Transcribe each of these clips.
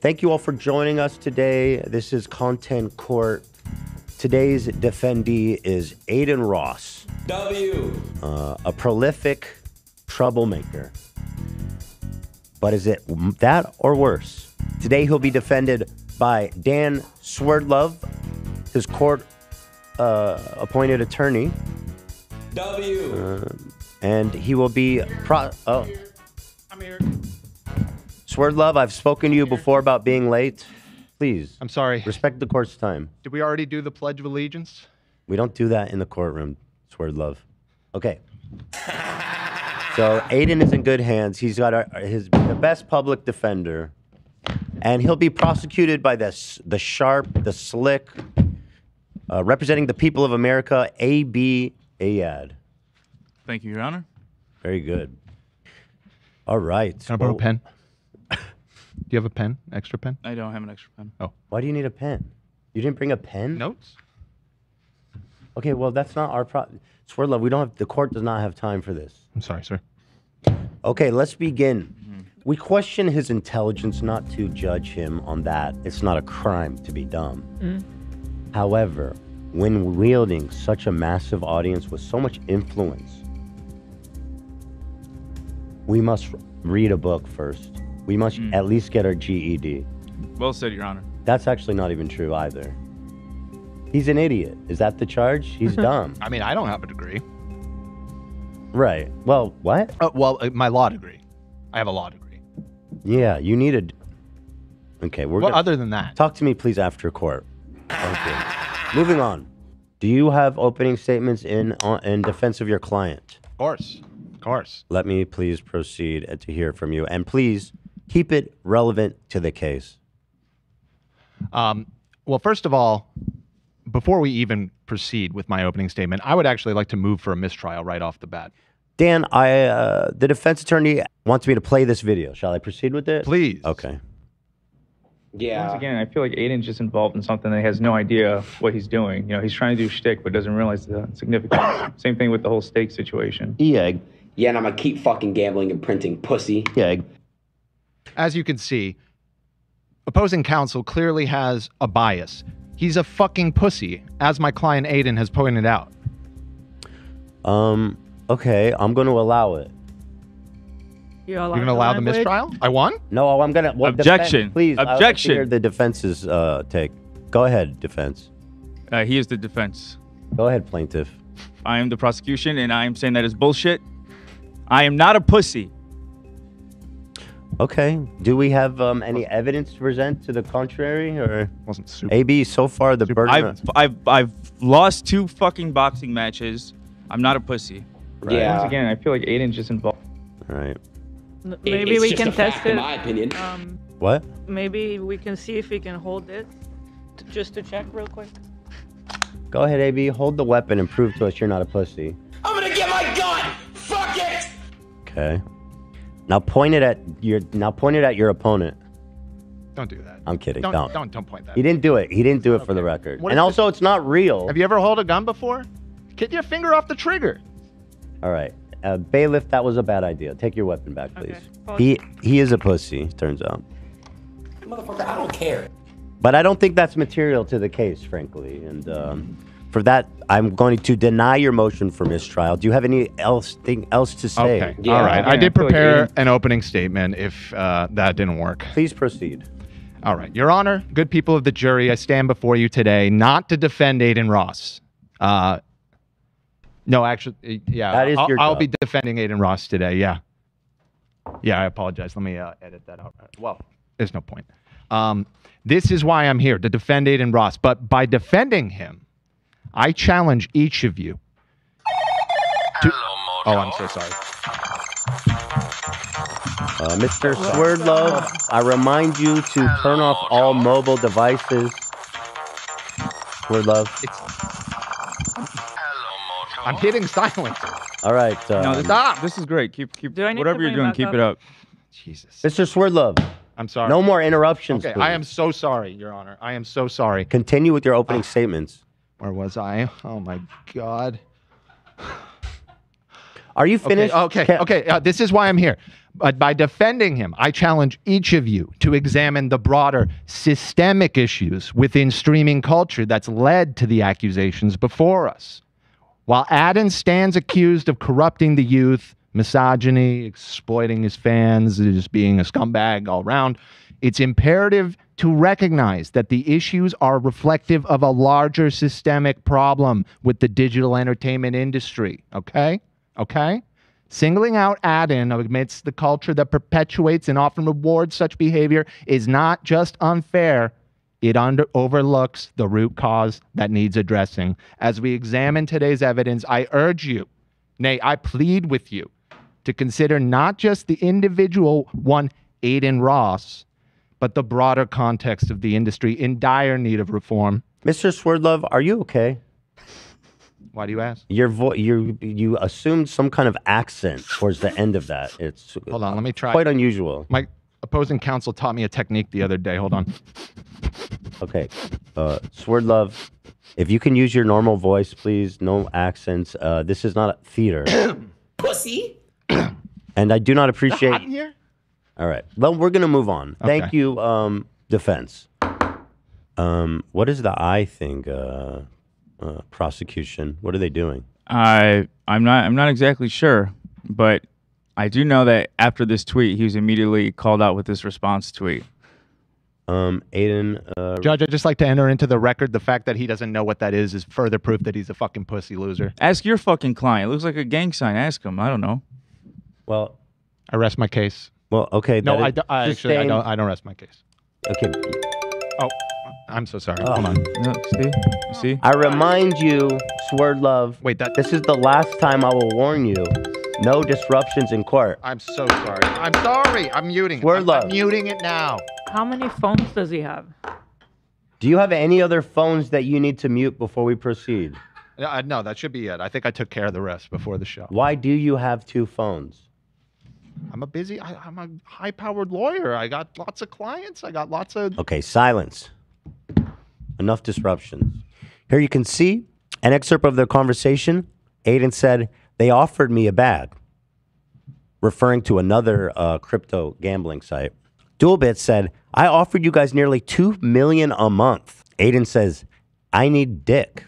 Thank you all for joining us today. This is Content Court. Today's defendee is Adin Ross. W. A prolific troublemaker. But is it that or worse? Today he'll be defended by Dan Swerdlove, his court appointed attorney. W. And he will be I'm here. Swerdlove, I've spoken to you before about being late. Please. I'm sorry. Respect the court's time. Did we already do the Pledge of Allegiance? We don't do that in the courtroom, Swerdlove. Okay. So Adin is in good hands. He's got the best public defender. And he'll be prosecuted by the sharp, the slick, representing the people of America, A.B. Ayad. Thank you, Your Honor. Very good. All right. Can I borrow a pen? Do you have a pen? Extra pen? I don't have an extra pen. Oh. Why do you need a pen? You didn't bring a pen? Notes? Okay, well, that's not our problem. Swerdlove, we don't have, the court does not have time for this. I'm sorry, sir. Okay, let's begin. We question his intelligence, not to judge him on that. It's not a crime to be dumb. However, when wielding such a massive audience with so much influence, we must read a book first. We must at least get our GED. Well said, Your Honor. That's actually not even true either. He's an idiot. Is that the charge? He's dumb. I mean, I don't have a degree. Right. Well, what? My law degree. I have a law degree. Yeah, you need a... Okay, we're Well, gonna... other than that. Talk to me, please, after court. Okay. Moving on. Do you have opening statements in defense of your client? Of course. Of course. Let me please proceed to hear from you. And please, keep it relevant to the case. Well, first of all, before we even proceed with my opening statement, I would actually like to move for a mistrial right off the bat. Dan, the defense attorney wants me to play this video. Shall I proceed with it? Please. Okay. Yeah. Once again, I feel like Adin's just involved in something that he has no idea what he's doing. You know, he's trying to do shtick, but doesn't realize the significance. Same thing with the whole stake situation. Yeah. Yeah, and I'm gonna keep fucking gambling and printing pussy. Yeah. As you can see, opposing counsel clearly has a bias. He's a fucking pussy, as my client Adin has pointed out. Okay, I'm going to allow it. You're going to allow the mistrial? I won? No, I'm going to... Well, Objection. Please, Objection. I'd like to hear the defense's take. Go ahead, defense. He is the defense. Go ahead, plaintiff. I am the prosecution, and I am saying that is bullshit. I am not a pussy. Okay. Do we have any evidence to present to the contrary, or Wasn't super. AB? So far, the burden. I've lost 2 fucking boxing matches. I'm not a pussy. Right. Yeah. Once again, I feel like Adin's just involved. All right. Maybe It's we just can a fact, test in it. my opinion. What? Maybe we can see if we can hold it, just to check real quick. Go ahead, AB. Hold the weapon and prove to us you're not a pussy. I'm gonna get my gun. Fuck it. Okay. Now point it at your opponent. Don't do that. I'm kidding. Don't point that. He didn't do it. He didn't do it for the record. What And is also, it's not real. Have you ever held a gun before? Get your finger off the trigger. All right. Bailiff, that was a bad idea. Take your weapon back, please. Okay. He is a pussy, turns out. Motherfucker, I don't care. But I don't think that's material to the case, frankly. And for that, I'm going to deny your motion for mistrial. Do you have anything else to say? Okay. Yeah. All right. Yeah, I did I feel like prepare Adin- an opening statement if that didn't work. Please proceed. All right. Your Honor, good people of the jury, I stand before you today not to defend Adin Ross. No, actually, yeah. That is your I'll job. be defending Adin Ross today, yeah. Yeah, I apologize. Let me edit that out. Well, there's no point. This is why I'm here, to defend Adin Ross. But by defending him, I challenge each of you to... Oh, I'm so sorry. Mr. Swerdlove, I remind you to turn off all mobile devices. Swerdlove. I'm hitting silence. All right. No, this is great. Keep Do I need whatever to you're bring doing. back Keep up? it up. Jesus. Mr. Swerdlove, I'm sorry. no more interruptions, Okay, please. I am so sorry, Your Honor. I am so sorry. Continue with your opening statements. Where was I? Oh, my God. Are you finished? Okay. This is why I'm here. But by defending him, I challenge each of you to examine the broader systemic issues within streaming culture that's led to the accusations before us. While Adin stands accused of corrupting the youth, misogyny, exploiting his fans, just being a scumbag all around, it's imperative to recognize that the issues are reflective of a larger systemic problem with the digital entertainment industry. Okay? Okay? Singling out Adin amidst the culture that perpetuates and often rewards such behavior is not just unfair. It overlooks the root cause that needs addressing. As we examine today's evidence, I urge you, nay, I plead with you, to consider not just the individual one, Adin Ross, but the broader context of the industry in dire need of reform. Mr. Swerdlove, are you okay? Why do you ask? You assumed some kind of accent towards the end of that. It's Hold on, let me try. quite unusual. My opposing counsel taught me a technique the other day. Hold on. Okay, Swerdlove, if you can use your normal voice, please. No accents. This is not a theater. Pussy. And I do not appreciate. Hot in here? All right. Well, we're gonna move on. Okay. Thank you, defense. What is the I thing? Prosecution. What are they doing? I'm not exactly sure, but I do know that after this tweet, he was immediately called out with this response tweet. Adin. Judge, I'd just like to enter into the record the fact that he doesn't know what that is further proof that he's a fucking pussy loser. Ask your fucking client. It looks like a gang sign. Ask him. I don't know. Well, I rest my case. well, okay. No, that I is actually, I sustained. don't rest my case. Okay. Oh, I'm so sorry. Hold on. Look, see? You see? I remind you, Swerdlove. Wait, that. This is the last time I will warn you. No disruptions in court. I'm so sorry. I'm sorry. I'm muting. Swear I'm love. muting it now. How many phones does he have? Do you have any other phones that you need to mute before we proceed? No, that should be it. I think I took care of the rest before the show. Why do you have two phones? I'm a high-powered lawyer. I got lots of clients. I got lots of. Okay, silence. Enough disruptions. Here you can see an excerpt of their conversation. Adin said, they offered me a bag, referring to another crypto gambling site. Dualbit said, I offered you guys nearly $2 million a month. Adin says, I need dick.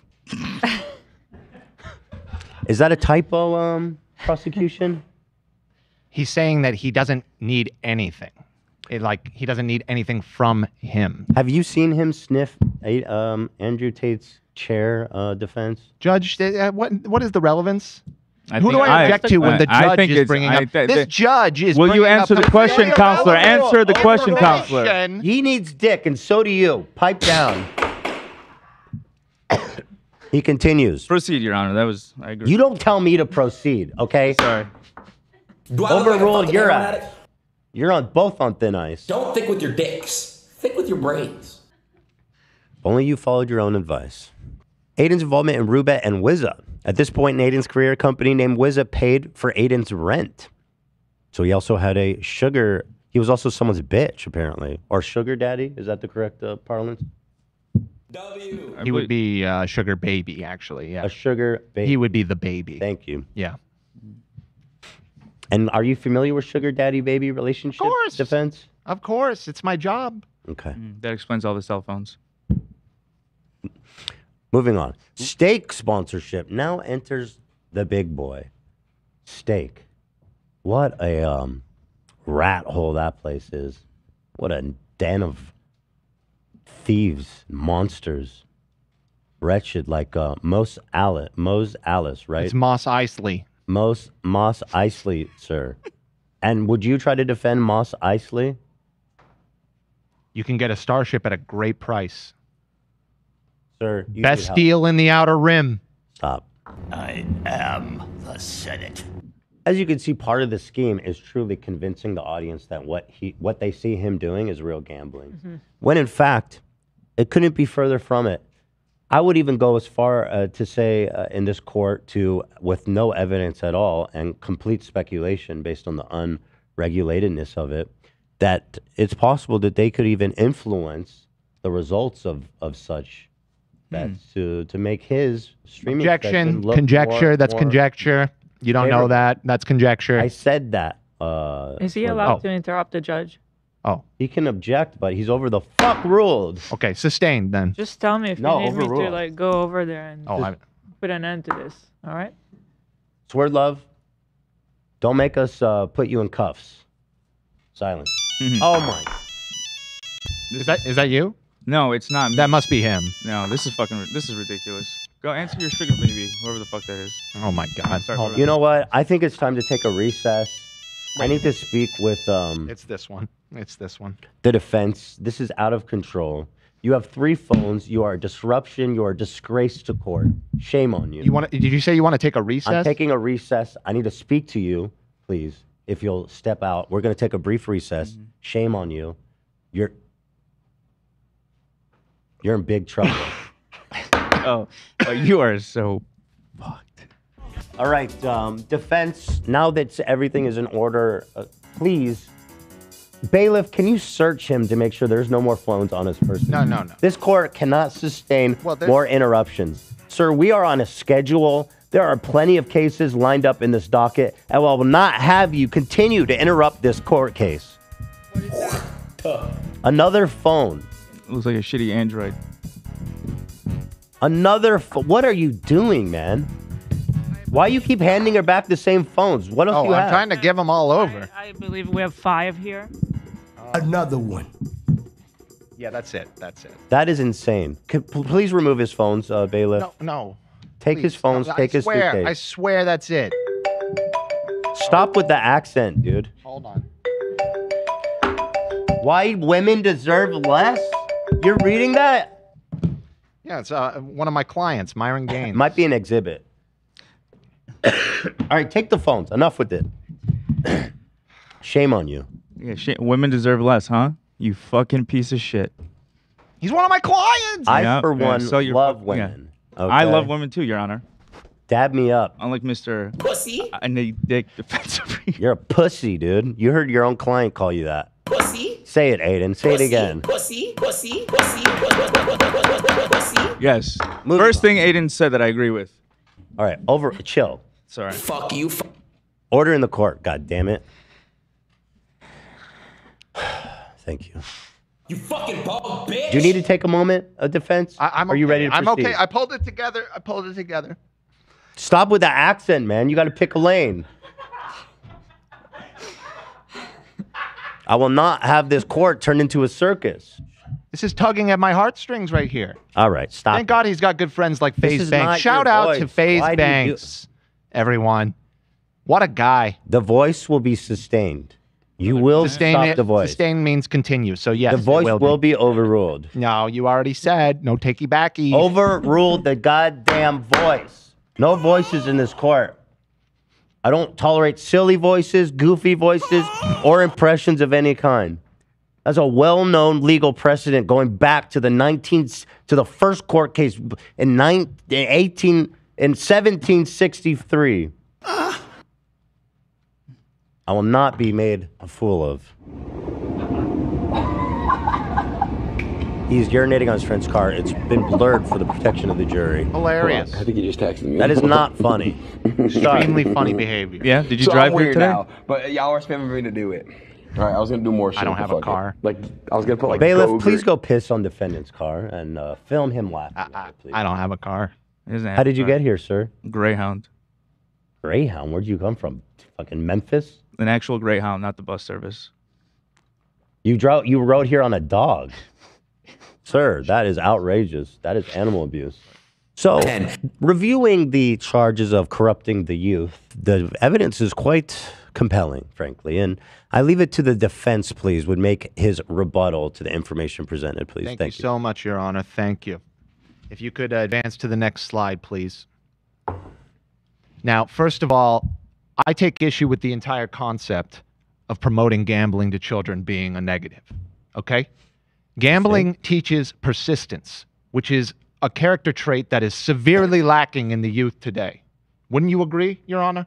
Is that a typo, prosecution? He's saying that he doesn't need anything. He doesn't need anything from him. Have you seen him sniff Andrew Tate's chair defense? Judge, what is the relevance? I Who think do I object to when the I judge think is it's- bringing I- up? th- This th- judge is. Will you bringing answer up the question, very counselor? valuable Answer the question, counselor. information. He needs dick, and so do you. Pipe down. He continues. Proceed, Your Honor. That was. I agree. You don't tell me to proceed, okay? Sorry. Do I look like a Overruled, fucking you're heroin out. addict? You're on both on thin ice. Don't think with your dicks. Think with your brains. If only you followed your own advice. Adin's involvement in Rubet and Wizza. At this point in Adin's career, a company named Wizza paid for Adin's rent. So he also had a sugar. He was also someone's bitch, apparently. Or sugar daddy. Is that the correct parlance? W. He would be sugar baby, actually. Yeah. A sugar baby. He would be the baby. Thank you. Yeah. And are you familiar with sugar daddy baby relationship Of course. defense? Of course, it's my job. Okay. That explains all the cell phones. Moving on. Steak sponsorship now enters the big boy. Steak. What a rat hole that place is. What a den thieves, monsters, wretched, like Mos Alice, right? It's Moss Eisley. Moss Eisley, sir. And would you try to defend Moss Eisley? You can get a starship at a great price. Sir, you Best need help. deal in the outer rim. Stop. I am the Senate. As you can see, part of the scheme is truly convincing the audience that what they see him doing is real gambling. Mm-hmm. When in fact, it couldn't be further from it. I would even go as far to say in this court with no evidence at all and complete speculation based on the unregulatedness of it, that it's possible that they could even influence the results of such bets to make his streaming Objection, session look conjecture, that's more conjecture. You don't know favorable. that. That's conjecture. I said that Is he Swerve allowed Love. to interrupt the judge? Oh, He can object, but he's over the fuck ruled. okay. Sustained then. Just tell me if No, you need me to overruled. like go over there and Oh, I, put an end to this. All right? Swear love. Don't make us put you in cuffs. Silence. Oh my. is that you? No, it's not. That must be him. No, this is ridiculous. Go answer your sugar baby, whoever the fuck that is. Oh my God. Sorry, Hold You know what? I think it's time to take a recess. I need to speak with It's this one. It's this one. the defense. This is out of control. You have 3 phones. You are a disruption. You are a disgrace to court. Shame on you. You want? Did you say you want to take a recess? I'm taking a recess. I need to speak to you, please. If you'll step out, we're going to take a brief recess. Shame on you. You're in big trouble. Oh, you are so fucked. All right, defense. Now that everything is in order, please, bailiff, can you search him to make sure there's no more phones on his person? No. This court cannot sustain Well, there's- more interruptions. Sir, we are on a schedule. There are plenty of cases lined up in this docket, and I will not have you continue to interrupt this court case. Another phone. Looks like a shitty Android. What are you doing, man? Why you keep handing her back the same phones? What else do you I'm have? trying to give them all over. I believe we have 5 here. Another one. Yeah, that's it. That's it. That is insane. Please remove his phones, bailiff. No. Take his Please. phones, No, take his I suitcase. swear that's it. Stop with the accent, dude. Hold on. Why women deserve less? You're reading that? Yeah, it's one of my clients, Myron Gaines. Might be an exhibit. All right, take the phones. Enough with it. Shame on you. Yeah, shit. Women deserve less, huh? You fucking piece of shit. He's one of my clients. I, Yeah, for yeah, one, so you're love fuck- women. I okay? love women too, Your Honor. Dab me up. Unlike Mr. Pussy. I need dick defensively. You're a pussy, dude. You heard your own client call you that. Pussy. Say it, Aiden. Say it again. Pussy. Pussy. Pussy. Pussy. Yes. Moving First thing Aiden said that I agree with. All right, chill. Sorry. Fuck you. Order in the court. God damn it. Thank you. You fucking bald bitch. Do you need to take a moment of defense? I'm Are you okay. ready to I'm proceed? okay. I pulled it together. Stop with the accent, man. You got to pick a lane. I will not have this court turn into a circus. This is tugging at my heartstrings right here. All right, stop. Thank God he's got good friends like This FaZe is Banks. not Shout your out to voice. FaZe Why do you do- Banks, everyone. What a guy. The voice will be sustained. You will stop the voice. Sustain means continue. So yes, The voice it will be overruled. No, you already said no takey backy. Overruled the goddamn voice. No voices in this court. I don't tolerate silly voices, goofy voices, or impressions of any kind. That's a well-known legal precedent going back to the first court case in 1763. I will not be made a fool of. He's urinating on his friend's car. It's been blurred for the protection of the jury. Hilarious. I think he just texted me. That is not funny. Extremely funny behavior. Yeah. Did you So drive I'm here weird today? now, but y'all are spamming me to do it. All right, I was gonna do more shit. I don't but have a fuck it. car. Like I was gonna put like Bailiff, Gogurt. please go piss on defendant's car and film him laughing. Please. I don't have a car. He doesn't have How did you a car. get here, sir? Greyhound. Greyhound? Where'd you come from? Fucking Memphis? An actual Greyhound, not the bus service. You rode here on a dog. Sir, that is outrageous. That is animal abuse. So, reviewing the charges of corrupting the youth, the evidence is quite compelling, frankly. And I leave it to the defense, please, would make his rebuttal to the information presented, please. Thank you so much, Your Honor. Thank you. If you could advance to the next slide, please. Now, first of all, I take issue with the entire concept of promoting gambling to children being a negative. Okay? Gambling teaches persistence, which is a character trait that is severely lacking in the youth today. Wouldn't you agree, Your Honor?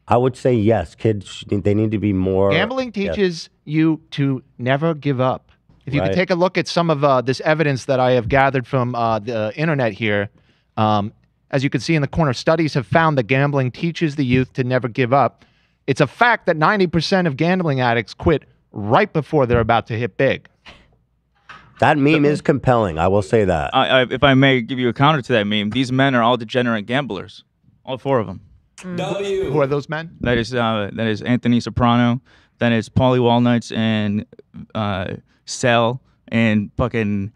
I would say yes. Kids, they need to be more... Gambling yes. teaches you to never give up. If you Right. could take a look at some of this evidence that I have gathered from the internet here, as you can see in the corner, studies have found that gambling teaches the youth to never give up. It's a fact that 90% of gambling addicts quit right before they're about to hit big. That meme is compelling. I will say that. If I may give you a counter to that meme, these men are all degenerate gamblers. All 4 of them. Who are those men? That is Anthony Soprano. That is Paulie Walnuts and Cell and fucking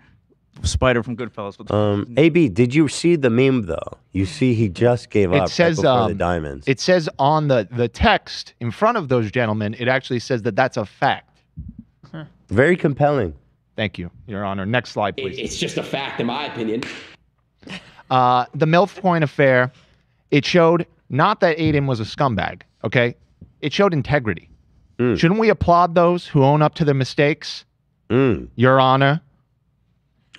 Spider from Goodfellas. AB, did you see the meme though? You see, he just gave up. It says right before the diamonds. It says on the text in front of those gentlemen. It actually says that that's a fact. Very compelling. Thank you, Your Honor. Next slide, please. It's just a fact, in my opinion. The MILF Point affair. It showed not that Adin was a scumbag. Okay, it showed integrity. Shouldn't we applaud those who own up to their mistakes? Your Honor.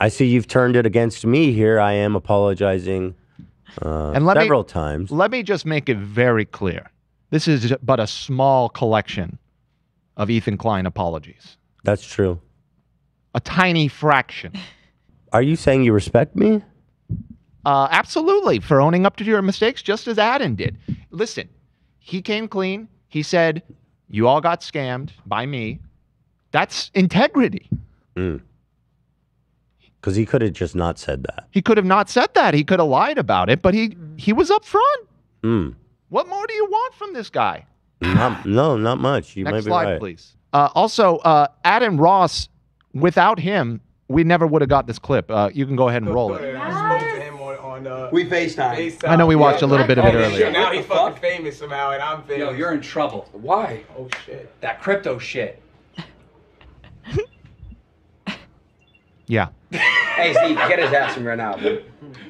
I see you've turned it against me here. I am apologizing several times. Let me just make it very clear. This is but a small collection of Ethan Klein apologies. That's true. A tiny fraction. Are you saying you respect me? Absolutely, for owning up to your mistakes, just as Adin did. Listen, he came clean. He said, you all got scammed by me. That's integrity. Because he could have just not said that. He could have not said that. He could have lied about it, but he was up front. What more do you want from this guy? No, not much. You Next might be slide, right. please. Also, Adin Ross, without him, we never would have got this clip. You can go ahead and roll it. We FaceTime. I know we watched a little bit of it earlier. Now he's fucking famous somehow, and I'm famous. Yo, you're in trouble. Why? Oh shit. That crypto shit. Yeah. Hey, Steve, get his ass from right now.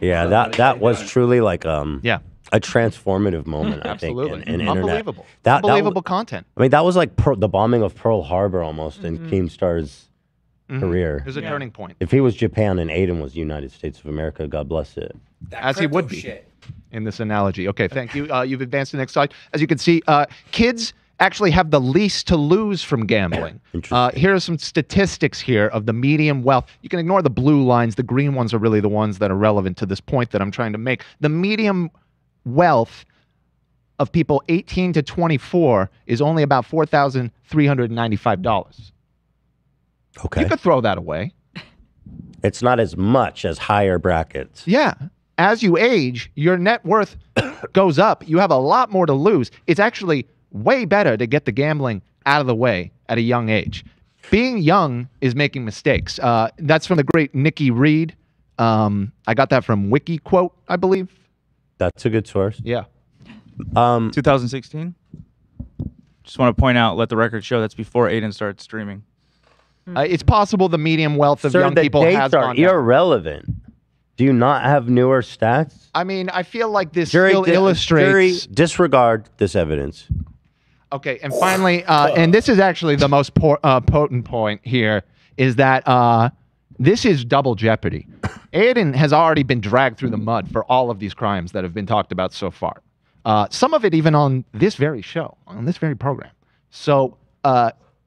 Yeah, that was truly like yeah, a transformative moment. I absolutely, think, in internet. unbelievable, That unbelievable content. I mean, that was like the bombing of Pearl Harbor almost in Keemstar's career. It was a turning point. If he was Japan and Adin was the United States of America, God bless it. As he would be in this analogy. Okay, thank you. You've advanced to the next slide. As you can see, kids actually have the least to lose from gambling. Here are some statistics here of the median wealth. You can ignore the blue lines. The green ones are really the ones that are relevant to this point that I'm trying to make. The median wealth of people 18 to 24 is only about $4,395. Okay. You could throw that away. It's not as much as higher brackets. Yeah. As you age, your net worth goes up. You have a lot more to lose. It's actually way better to get the gambling out of the way at a young age. Being young is making mistakes. That's from the great Nikki Reed. I got that from WikiQuote, I believe. That's a good source. Yeah. 2016. Just want to point out, let the record show that's before Adin started streaming. It's possible the median wealth of Sir, young the people dates has are gone down. irrelevant. Do you not have newer stats? I mean, I feel like this Jury, still illustrates... Jury, disregard this evidence. Okay, and finally, and this is actually the most potent point here, is that this is double jeopardy. Adin has already been dragged through the mud for all of these crimes that have been talked about so far. Some of it even on this very show, on this very program. So,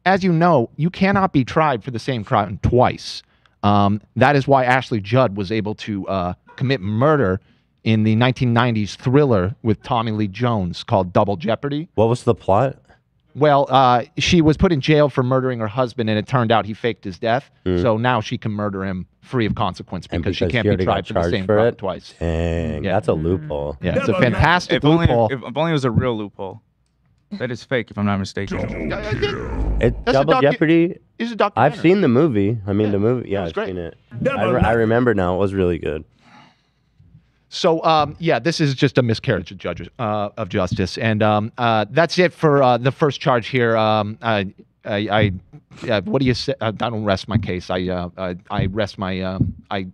as you know, you cannot be tried for the same crime twice. That is why Ashley Judd was able to commit murder in the 1990s thriller with Tommy Lee Jones called Double Jeopardy. What was the plot? Well, she was put in jail for murdering her husband, and it turned out he faked his death. So now she can murder him free of consequence because she can't be tried for the same crime twice. Dang, that's a loophole. Yeah, it's a fantastic loophole. If only it was a real loophole. That is fake, if I'm not mistaken. Double Jeopardy. It's a documentary. I've seen the movie. I mean, the movie. Yeah, I've seen it. I remember now. It was really good. So, yeah, this is just a miscarriage of justice, and that's it for the first charge here. What do you say? I don't rest my case. I rest my. I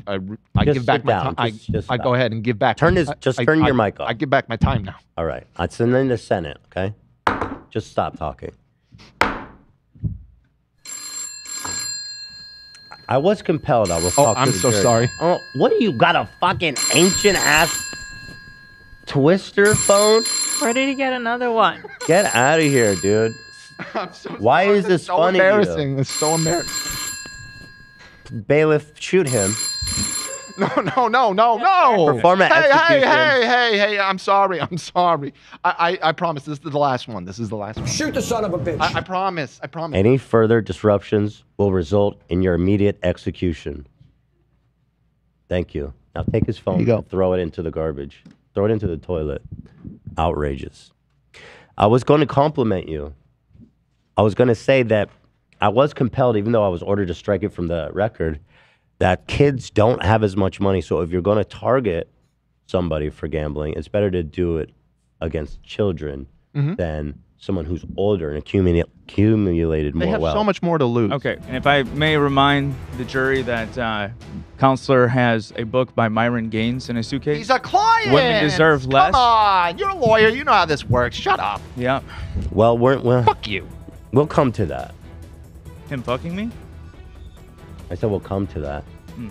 give back my time. I go ahead and give back. Turn your mic off. I give back my time now. All right. It's in the Senate. Okay. Just stop talking. I was compelled. I will talk to I'm the so jury. sorry. Oh, what do you got, a fucking ancient ass twister phone? Where did he get another one? Get out of here, dude. I'm so Why sorry. is this so funny to you? embarrassing. It's so embarrassing. Bailiff, shoot him. No. Perform an execution. Hey, I'm sorry. I promise this is the last one. Shoot the son of a bitch. I promise. Any further disruptions will result in your immediate execution. Thank you. Now take his phone and throw it into the garbage. Throw it into the toilet. Outrageous. I was going to compliment you. I was going to say that I was compelled, even though I was ordered to strike it from the record, that kids don't have as much money. So if you're going to target somebody for gambling, it's better to do it against children than someone who's older and accumulated more They have wealth. so much more to lose. Okay, and if I may remind the jury that Counselor has a book by Myron Gaines in his suitcase. He's a client. Women deserve less. Come on, you're a lawyer. You know how this works. Shut up. Yeah. Well, fuck you. We'll come to that. Him fucking me? I said we'll come to that.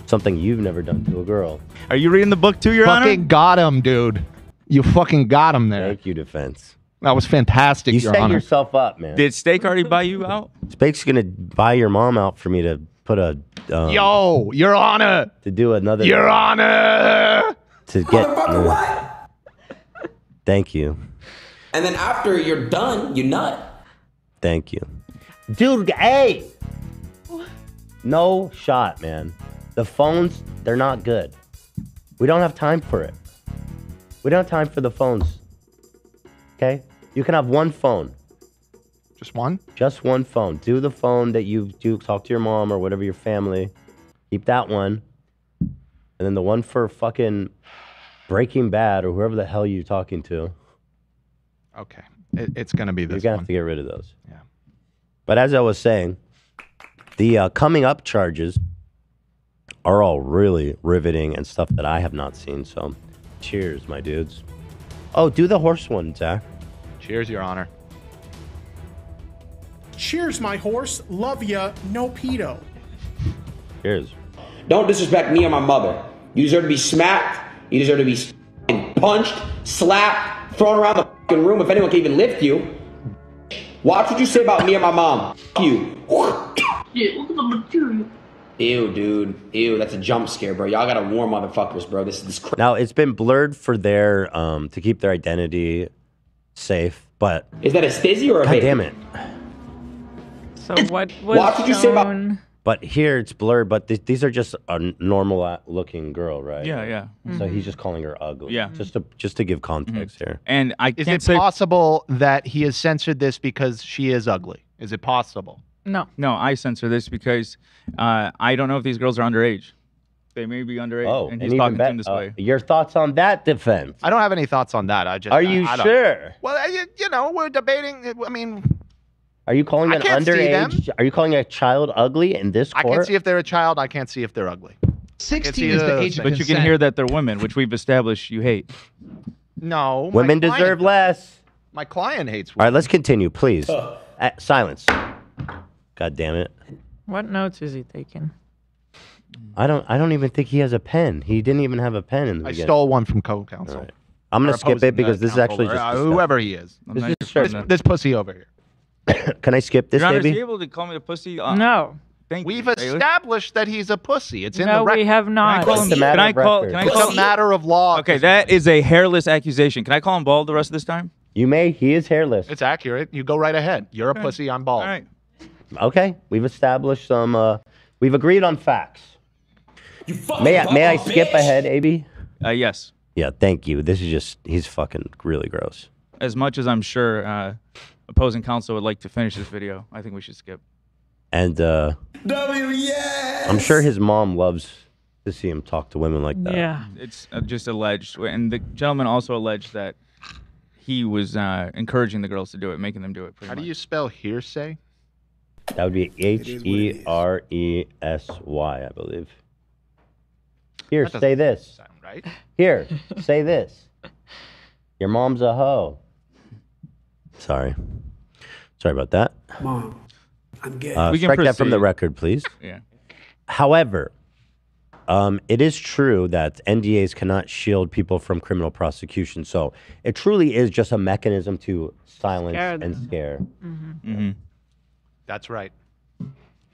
Something you've never done to a girl. Are you reading the book too, Your Honor? Fucking got him, dude. You fucking got him there. Thank you, defense. That was fantastic, You Your set Honor. yourself up, man. Did Steak already buy you out? Spake's gonna buy your mom out for me to put a. Yo, Your Honor. To do another. Your Honor. To get. Motherfucker, what? Thank you. And then after you're done, you nut. Thank you. Dude, hey! No shot, man. The phones, they're not good. We don't have time for it. We don't have time for the phones. Okay? You can have one phone. Just one? Just one phone. Do the phone that you do, talk to your mom or whatever, your family. Keep that one. And then the one for fucking Breaking Bad or whoever the hell you're talking to. Okay. It's going to be this You're going to one. have to get rid of those. Yeah. But as I was saying, the coming up charges are all really riveting and stuff that I have not seen. So cheers, my dudes. Oh, do the horse one, Zach. Cheers, Your Honor. Cheers, my horse. Love ya. No pedo. Cheers. Don't disrespect me or my mother. You deserve to be smacked. You deserve to be punched, slapped, thrown around the room if anyone can even lift you. Watch what you say about me or my mom. You. Yeah, look at the material. Ew, dude. Ew, that's a jump scare, bro. Y'all gotta warn motherfuckers, bro. This is Now, it's been blurred for their, to keep their identity safe, but... Is that a stizzy or a God vape? damn it. So what was Watch what you say about... shown? But here it's blurred, but these are just a normal looking girl, right? Yeah. So he's just calling her ugly. Yeah. Just to give context here. And I Is can't it say... possible that he has censored this because she is ugly? Is it possible? No. No, I censor this because I don't know if these girls are underage. They may be underage, Oh, and and he's even talking to them this way. your thoughts on that defense? I don't have any thoughts on that. Are you I don't- sure? Well, you know, we're debating. I mean, Are you calling I an can't see underage? Are you calling a child ugly in this I court? can't see if they're a child. I can't see if they're ugly. 16 is the age of But you can hear that they're women, which we've established you hate. No. Women my client deserve does. less. My client hates All women. right, let's continue, please. Silence. God damn it. What notes is he taking? I don't even think he has a pen. He didn't even have a pen in the I beginning. stole one from co-counsel. Right. I'm going to skip it because this is actually just whoever he is. I'm This not is your straight- friend. This pussy over here. Can I skip this, Your Honor, is baby? he able to call me a pussy? No. Thank We've you, Bailey. established that he's a pussy. It's in No, the record. we have Can I not. call him? It's a matter Can I of call? record. Can I It's call? a matter of law. Okay, that is a hairless accusation. Can I call him bald the rest of this time? You may. He is hairless. It's accurate. You go right ahead. You're a pussy. I'm bald. All right. Okay. We've established some. We've agreed on facts. May I skip ahead, AB? Yes. Yeah. Thank you. This is just. He's fucking really gross. As much as I'm sure opposing counsel would like to finish this video, I think we should skip. And I'm sure his mom loves to see him talk to women like that. Yeah. It's just alleged, and the gentleman also alleged that he was encouraging the girls to do it, making them do it. How do you spell hearsay? That would be Heresy, I believe. Here, That doesn't say this. Sound right? Here, say this. Your mom's a hoe. Sorry about that. Mom, I'm gay. We can Strike that from the proceed. record, please. Yeah. However, it is true that NDAs cannot shield people from criminal prosecution. So it truly is just a mechanism to silence Scare and them. scare. Mm-hmm. That's right.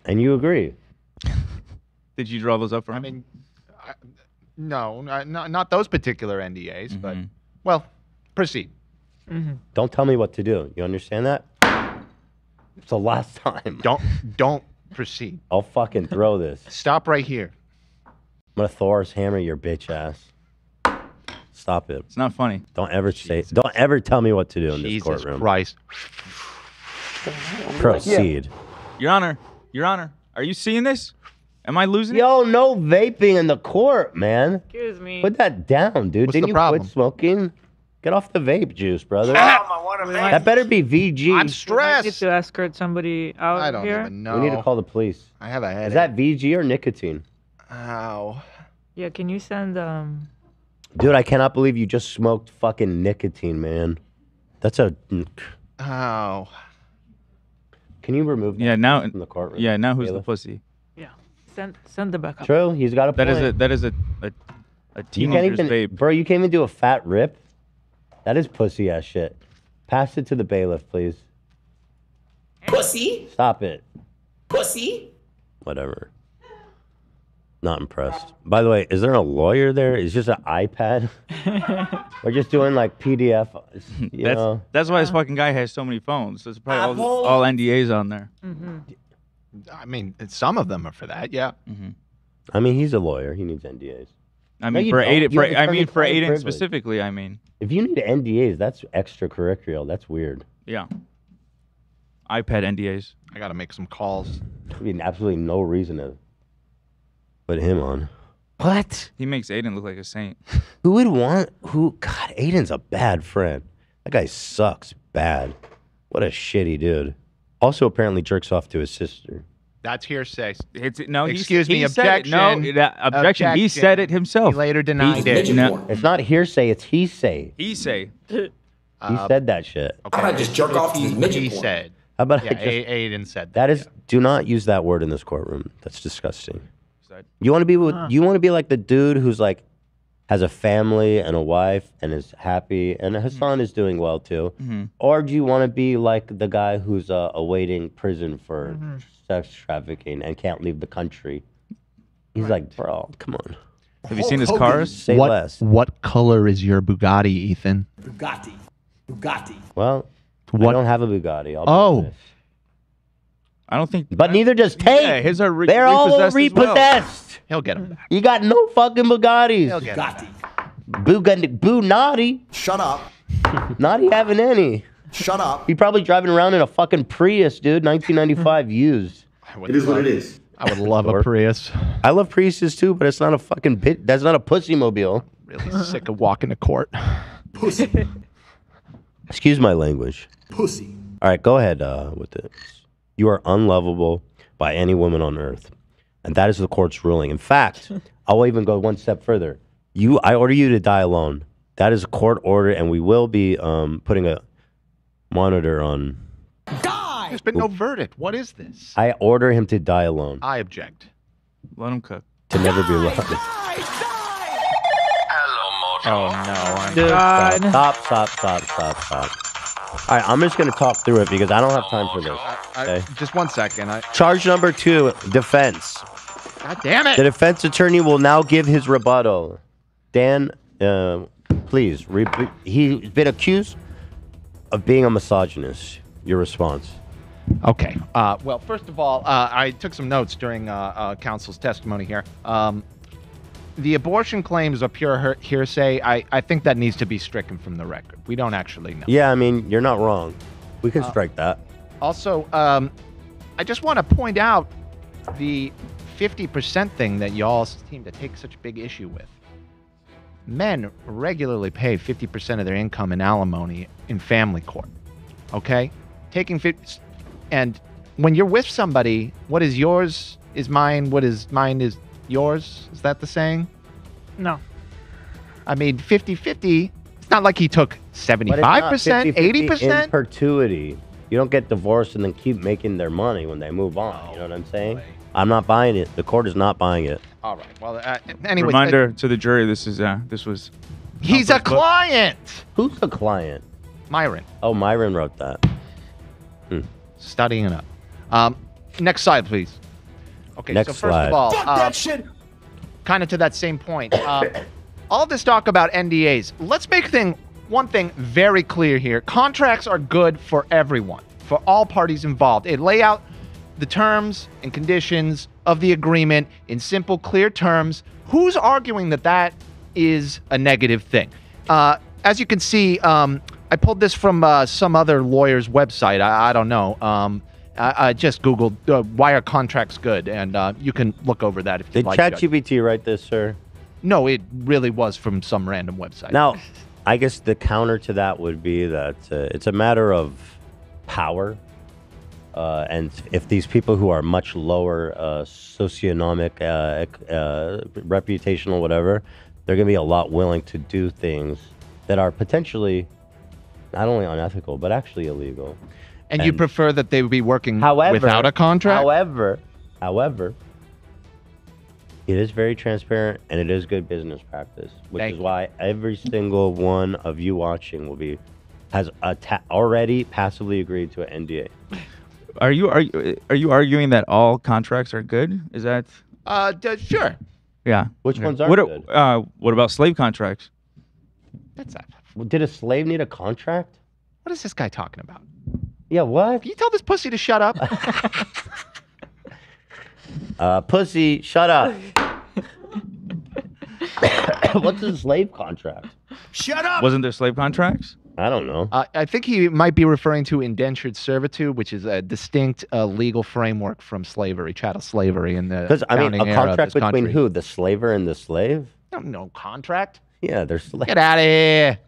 And you agree. Did you draw those up for him? I mean, No, not those particular NDAs, but well, proceed. Don't tell me what to do. You understand that? It's the last time. Don't proceed. I'll fucking throw this. Stop right here. I'm gonna Thor's hammer your bitch ass. Stop it. It's not funny. Don't ever Don't ever tell me what to do in this Jesus courtroom. Christ. Proceed. Your Honor, are you seeing this? Am I losing it? Yo, no vaping in the court, man. Excuse me. Put that down, dude. What's Didn't the you problem? quit smoking? Get off the vape juice, brother. We That better be VG. I'm might need stressed. to escort somebody out I don't here. even know. We need to call the police. I have a headache. Is that VG or nicotine? Ow. Yeah, can you send Dude, I cannot believe you just smoked fucking nicotine, man. That's a. Ow. Can you remove that now from the courtroom? Yeah, now who's the bailiff? pussy? yeah. Send the back up. True, he's got a point. That is a You can't teenager's even, vape. bro. You can't even do a fat rip. That is pussy ass shit. Pass it to the bailiff, please. Pussy. Stop it. Pussy. Whatever. Not impressed. By the way, is there a lawyer there? Is just an iPad? We're just doing like PDF. You know? That's why this fucking guy has so many phones. There's probably all NDAs on there. I mean, some of them are for that, yeah. I mean, he's a lawyer. He needs NDAs. I No, mean, you for don't. Aiden, You have I mean, for attorney-client Aiden privilege. specifically, I mean, If you need NDAs, that's extracurricular. That's weird. yeah. iPad NDAs. I got to make some calls. I mean, absolutely no reason to put him on. What? He makes Aiden look like a saint. Who would want? God, Aiden's a bad friend. That guy sucks bad. What a shitty dude. Also, apparently jerks off to his sister. That's hearsay. Excuse me, he said it. No, objection. He said it himself. He later denied it. No. It's not hearsay, it's he say. He say. He said that shit. How about I just jerk off to this midget He porn? said. How about Yeah, I just, Aiden said that is, do not use that word in this courtroom. That's disgusting. You want to be with, you want to be like the dude who's like has a family and a wife and is happy and his son is doing well too, or do you want to be like the guy who's awaiting prison for sex trafficking and can't leave the country? He's like, bro, come on. Have you seen his cars? Say less. What color is your Bugatti, Ethan? Bugatti. Well, What? I don't have a Bugatti. I'll be Oh. honest. I don't think. But neither does Tate. Yeah, his are They're all repossessed as well. repossessed. He'll get him back. You got no fucking Bugattis. He'll get him back. Boo Naughty. Shut up. Naughty having any. Shut up. He probably driving around in a fucking Prius, dude. 1995 used. It is what it is. I would love a Prius. I love Priuses too, but it's not a fucking bit. That's not a pussy mobile. Really sick of walking to court. Pussy. Excuse my language. Pussy. All right, go ahead with this. You are unlovable by any woman on earth, and that is the court's ruling. In fact, I'll even go one step further. I order you to die alone. That is a court order, and we will be putting a monitor on. Die! There's been no verdict. What is this? I order him to die alone. I object. Let him cook. To never be loved. Oh no! God. Stop. All right, I'm just going to talk through it because I don't have time for this. Okay? Just 1 second. Charge number 2, defense. God damn it. The defense attorney will now give his rebuttal. Dan, please. He's been accused of being a misogynist. Your response. Okay. Well, first of all, I took some notes during counsel's testimony here. The abortion claims are pure hearsay. I think that needs to be stricken from the record. We don't actually know. Yeah, I mean, you're not wrong. We can strike that. Also, I just want to point out the 50% thing that y'all seem to take such big issue with. Men regularly pay 50% of their income in alimony in family court. Okay? Taking 50, and when you're with somebody, what is yours is mine, what is mine is yours. Is that the saying? No. I mean, 50-50. It's not like he took 75%, 80%. In perpetuity. You don't get divorced and then keep making their money when they move on. You know what I'm saying? I'm not buying it. The court is not buying it. All right. Well, anyway. Reminder to the jury: this was. He's a client. Who's the client? Myron. Oh, Myron wrote that. Studying it up. Next slide, please. Okay. Next so first slide. of all, Fuck that shit. kind of to that same point. All this talk about NDAs. Let's make one thing very clear here. Contracts are good for everyone, for all parties involved. It lay out the terms and conditions of the agreement in simple, clear terms. Who's arguing that is a negative thing? As you can see, I pulled this from some other lawyer's website. I don't know. I just Googled why are contracts good, and you can look over that if you'd like. Did ChatGPT write this, sir? No, it really was from some random website. Now, I guess the counter to that would be that it's a matter of power. And if these people who are much lower socioeconomic, reputational, whatever, they're going to be a lot willing to do things that are potentially not only unethical, but actually illegal. And you prefer that they would be working however, without a contract? However, it is very transparent and it is good business practice, which is why every single one of you watching has already passively agreed to an NDA. Are you arguing that all contracts are good? Is that? Sure. Yeah. Which ones are good? What about slave contracts? That's that. Did a slave need a contract? What is this guy talking about? Yeah, what? Can you tell this pussy to shut up? Pussy, shut up. What's a slave contract? Shut up! Wasn't there slave contracts? I don't know. I think he might be referring to indentured servitude, which is a distinct legal framework from slavery, chattel slavery in the Because, I mean, a contract between country. who? The slaver and the slave? No contract. Yeah, they're slaves. Get out of here.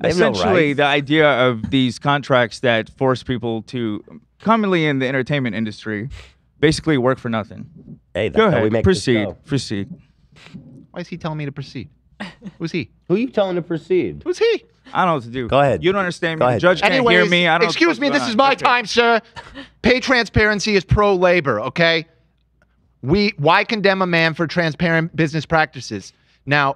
Essentially, the idea of these contracts that force people to, commonly in the entertainment industry, basically work for nothing. Hey, that's Go how ahead. we make Proceed. this go. Proceed. Why is he telling me to proceed? Who's he? Who are you telling to proceed? Who's he? I don't know what to do. Go ahead. You don't understand Go me. ahead. The judge can't hear me. I don't. Excuse me. This is my time, sir. Pay transparency is pro-labor. Okay. Why condemn a man for transparent business practices? Now,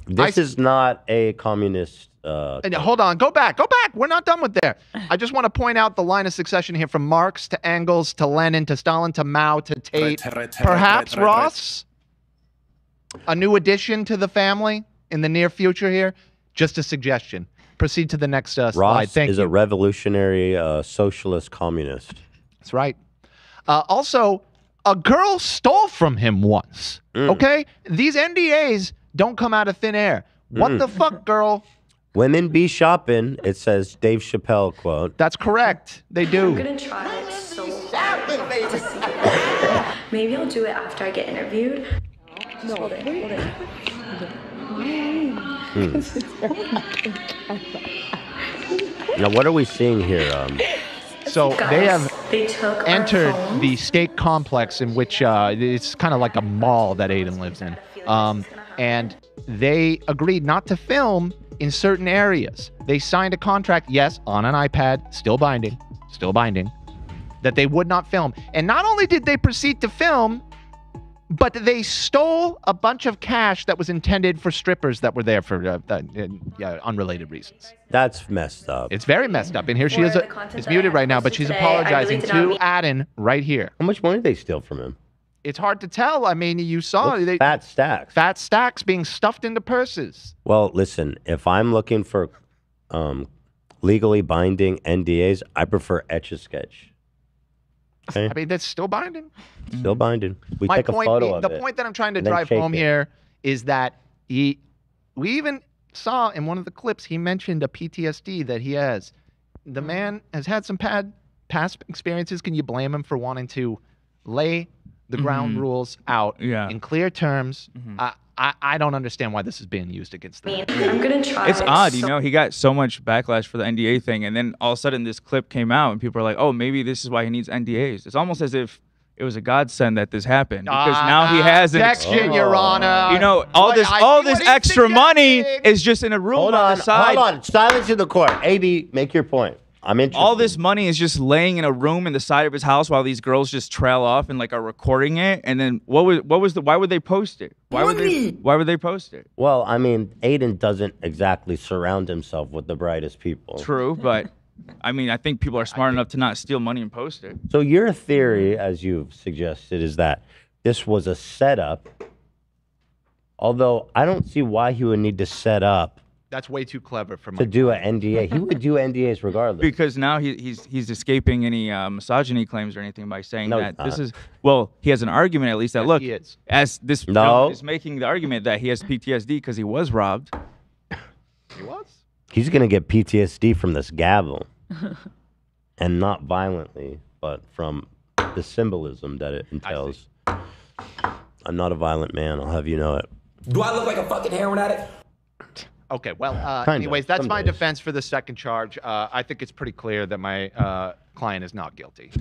This is not a communist. Hold on. Go back. We're not done with there. I just want to point out the line of succession here from Marx to Engels to Lenin to Stalin to Mao to Tate. Perhaps Ross? A new addition to the family in the near future here? Just a suggestion. Proceed to the next slide. Ross Thank is you. a revolutionary socialist communist. That's right. Also, a girl stole from him once. Okay? These NDAs don't come out of thin air. What the fuck, girl? Women be shopping, it says Dave Chappelle quote. That's correct. They do. I'm gonna try it so hard to see. Maybe I'll do it after I get interviewed. No, hold it. Now, what are we seeing here? So Guys, they have entered the state complex in which it's kind of like a mall that Adin lives in. And they agreed not to film in certain areas. They signed a contract, yes, on an iPad, still binding, that they would not film. And not only did they proceed to film, but they stole a bunch of cash that was intended for strippers that were there for unrelated reasons. That's messed up. It's very messed up. And here she is. It's muted right now, but she's apologizing to Adin right here. How much money did they steal from him? It's hard to tell. I mean, you saw fat stacks. Fat stacks being stuffed into purses. Well, listen, if I'm looking for legally binding NDAs, I prefer Etch-a-Sketch. Okay? I mean, that's still binding. Still binding. We My take point a photo being, of the it. point that I'm trying to and then drive shake home it. here is that we even saw in one of the clips, he mentioned a PTSD that he has. The man has had some past experiences. Can you blame him for wanting to lay the ground rules out in clear terms? I don't understand why this is being used against them. I'm gonna try. It's odd, you know. He got so much backlash for the NDA thing, and then all of a sudden this clip came out, and people are like, "Oh, maybe this is why he needs NDAs." It's almost as if it was a godsend that this happened because now he has an objection, Your Honor. You know, all this extra money is just in a room Hold on the side. Hold on. Silence in the court. AB, make your point. I'm interested. All this money is just laying in a room in the side of his house while these girls just trail off and like are recording it. And then why would they post it? Why would they post it? Well, I mean, Adin doesn't exactly surround himself with the brightest people. True, but I mean, I think people are smart enough to not steal money and post it. So your theory, as you've suggested, is that this was a setup Although I don't see why he would need to set up That's way too clever for my to do an NDA. He would do NDAs regardless. Because now he's escaping any misogyny claims or anything by saying No, that he's this not. is he has an argument at least that Yes, look he is. as this film No. is making the argument that he has PTSD because he was robbed. He was? He's gonna get PTSD from this gavel, and not violently, but from the symbolism that it entails. I'm not a violent man. I'll have you know it. Do I look like a fucking heroin addict? Okay, well, Kinda, anyways, that's some my days. defense for the second charge. I think it's pretty clear that my client is not guilty.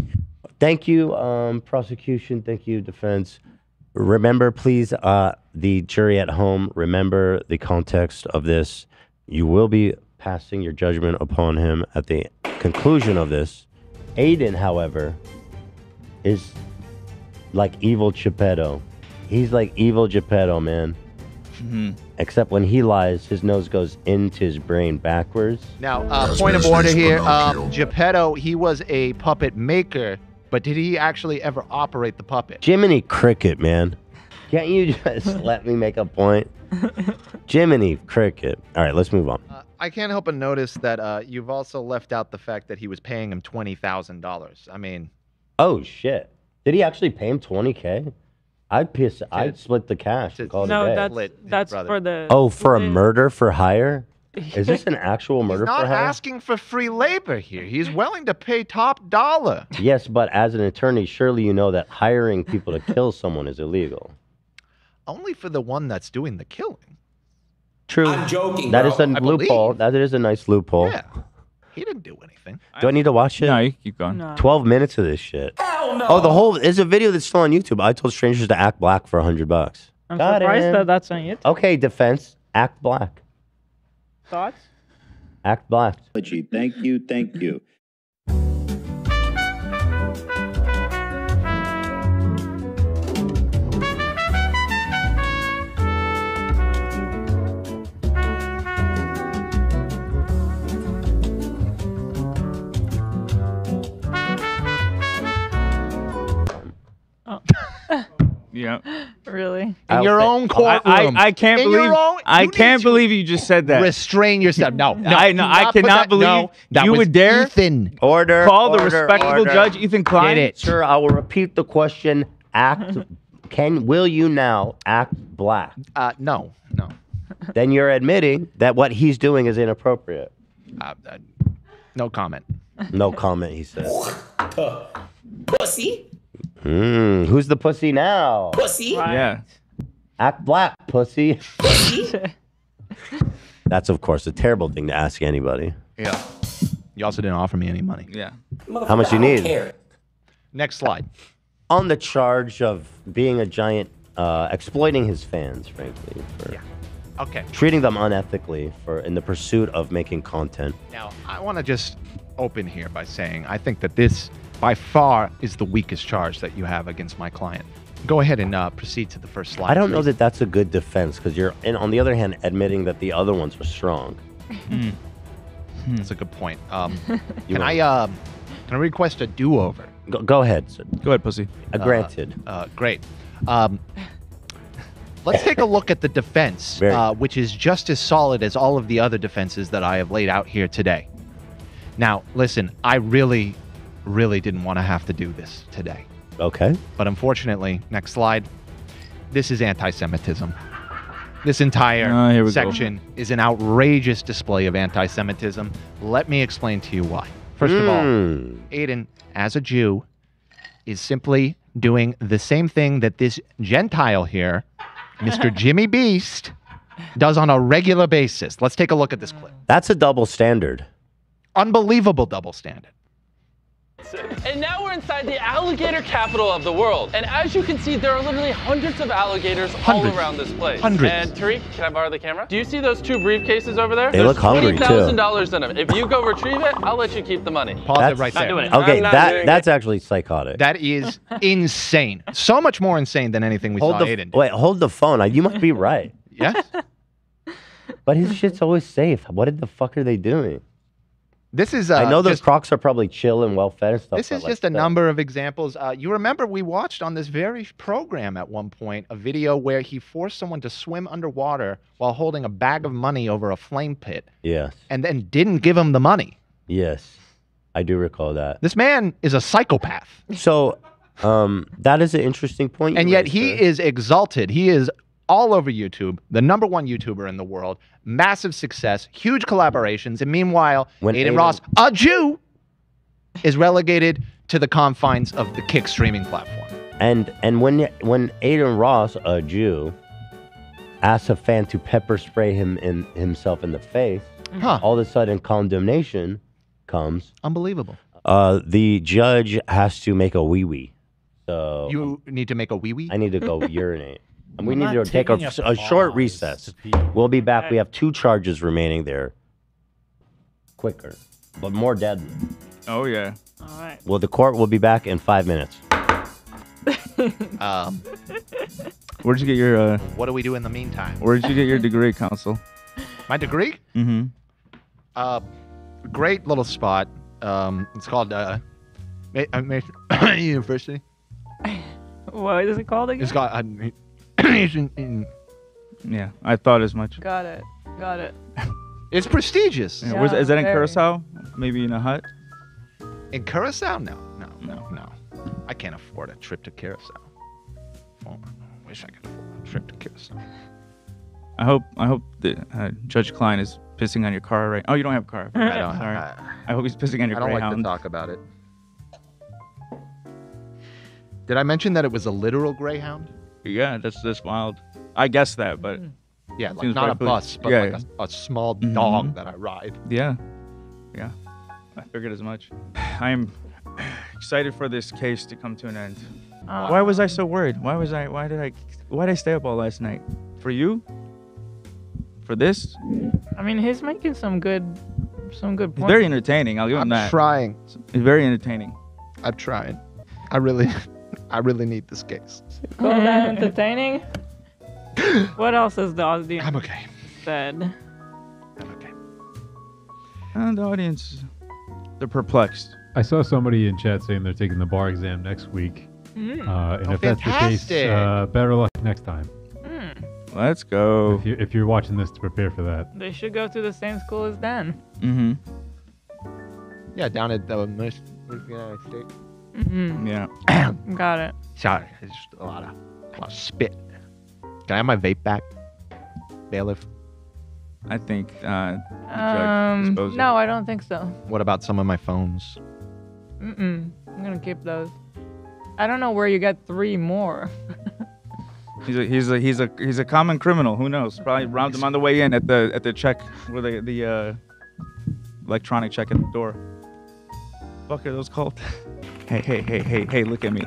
Thank you, prosecution. Thank you, defense. Remember, please, the jury at home, remember the context of this. You will be passing your judgment upon him at the conclusion of this. Adin, however, is like evil Geppetto. He's like evil Geppetto, man. Except when he lies, his nose goes into his brain backwards. Now, point of order here. Geppetto, he was a puppet maker, but did he actually ever operate the puppet? Jiminy Cricket, man. Can't you just let me make a point? Jiminy Cricket. All right, let's move on. I can't help but notice that you've also left out the fact that he was paying him $20,000. I mean... Oh, shit. Did he actually pay him $20K? I'd split the cash and call it a No, day. that's for the. Oh, for a murder for hire? Is this an actual murder He's not for hire? asking for free labor here. He's willing to pay top dollar. Yes, but as an attorney, surely you know that hiring people to kill someone is illegal. Only for the one that's doing the killing. True. I'm joking, That bro. is a I loophole. believe. That is a nice loophole. Yeah. He didn't do anything. Do I need to watch it? No, you keep going. No. 12 minutes of this shit. Hell no. Oh, the whole there's a video that's still on YouTube. I told strangers to act black for $100. I'm Got surprised him. that that's on YouTube. Okay, defense. Act black. Thoughts? Act black. Thank you, thank you. Yeah. Really? In your own courtroom. I can't In your believe own- I you can't need to believe you just said that. Restrain yourself. No, no. I do know. not I put cannot that- believe no, that you was would dare Ethan. Order. call the order, respectable order. judge Ethan Klein. Get it. Sir, I will repeat the question. Will you now act black? No. Then you're admitting that what he's doing is inappropriate. No comment. No comment, he says. Pussy. Who's the pussy now? Pussy. Yeah. Act black, pussy. That's, of course, a terrible thing to ask anybody. Yeah. You also didn't offer me any money. Yeah. How much you need? Next slide. On the charge of being a giant, exploiting his fans, frankly, for Okay. treating them unethically in the pursuit of making content. Now, I want to just open here by saying I think that this, by far, is the weakest charge that you have against my client. Go ahead and proceed to the first slide. I don't know please. that that's a good defense because you're, on the other hand, admitting that the other ones are strong. That's a good point. Can I request a do-over? Go ahead, sir. Go ahead, pussy. Granted. Great. Let's take a look at the defense, which is just as solid as all of the other defenses that I have laid out here today. Now, listen, I really didn't want to have to do this today. Okay. But unfortunately, next slide, this is anti-Semitism. This entire here we go. section is an outrageous display of anti-Semitism. Let me explain to you why. First of all, Adin, as a Jew, is simply doing the same thing that this Gentile here, Mr. Jimmy Beast, does on a regular basis. Let's take a look at this clip. That's a double standard. Unbelievable double standard. And now we're inside the alligator capital of the world. And as you can see, there are literally hundreds of alligators all around this place. Hundreds. And Tariq, can I borrow the camera? Do you see those two briefcases over there? They look hungry, too. There's $20,000 in them. If you go retrieve it, I'll let you keep the money. Pause it right there. Okay, that's actually psychotic. That is insane. So much more insane than anything we saw Adin do. Wait, hold the phone. You might be right. Yes? But his shit's always safe. What the fuck are they doing? This is. I know those Crocs are probably chill and well fed and stuff. This is just a number of examples. You remember we watched on this very program at one point a video where he forced someone to swim underwater while holding a bag of money over a flame pit. Yes. And then didn't give him the money. Yes, I do recall that. This man is a psychopath. So, that is an interesting point. And yet he is exalted. He is all over YouTube, the #1 YouTuber in the world, massive success, huge collaborations, and meanwhile, Adin Ross, a Jew, is relegated to the confines of the Kick streaming platform. And when Adin Ross, a Jew, asks a fan to pepper spray himself in the face, all of a sudden condemnation comes. Unbelievable. The judge has to make a wee-wee. So you need to make a wee-wee? I need to go urinate. And we need to take a short recess. We'll be back. We have 2 charges remaining there. Quicker, but more deadly. Oh, yeah. All right. Well, the court will be back in 5 minutes. Where'd you get your... what do we do in the meantime? Where'd you get your degree, Counsel? My degree? Mm-hmm. Great little spot. It's called University. What is it called again? It's got... Yeah, I thought as much. Got it. Got it. It's prestigious. Yeah, is that in Curacao? Maybe in a hut? In Curacao? No. I can't afford a trip to Curacao. Wish I could afford a trip to Curacao. I hope that Judge Klein is pissing on your car right. Oh, you don't have a car. I don't. Sorry. I hope he's pissing on your Greyhound. I don't like to talk about it. Did I mention that it was a literal Greyhound? Yeah, that's wild. I guessed that, but yeah, like not a bus, but like a small dog that I ride. Yeah, I figured as much. I am excited for this case to come to an end. Why was I so worried? Why did I stay up all last night? For you? For this? I mean, he's making some good points. He's very entertaining. I'll give him that. I'm trying. He's very entertaining. I'm trying. I really need this case. Call that entertaining? What else has the audience said? I'm okay. And the audience, they're perplexed. I saw somebody in chat saying they're taking the bar exam next week. And if that's the case, better luck next time. Let's go. If you're watching this to prepare for that. They should go to the same school as Dan. Mm-hmm. Yeah, down at the United States. Mm-hmm. Yeah. Got it. Sorry, it's just a lot of spit. Can I have my vape back, bailiff? I think the judge disposed of. No, I don't think so. What about some of my phones? I'm gonna keep those. I don't know where you got 3 more. He's a common criminal. Who knows? Probably robbed him on the way in at the check where the electronic check at the door. Fuck are those called? Hey, look at me.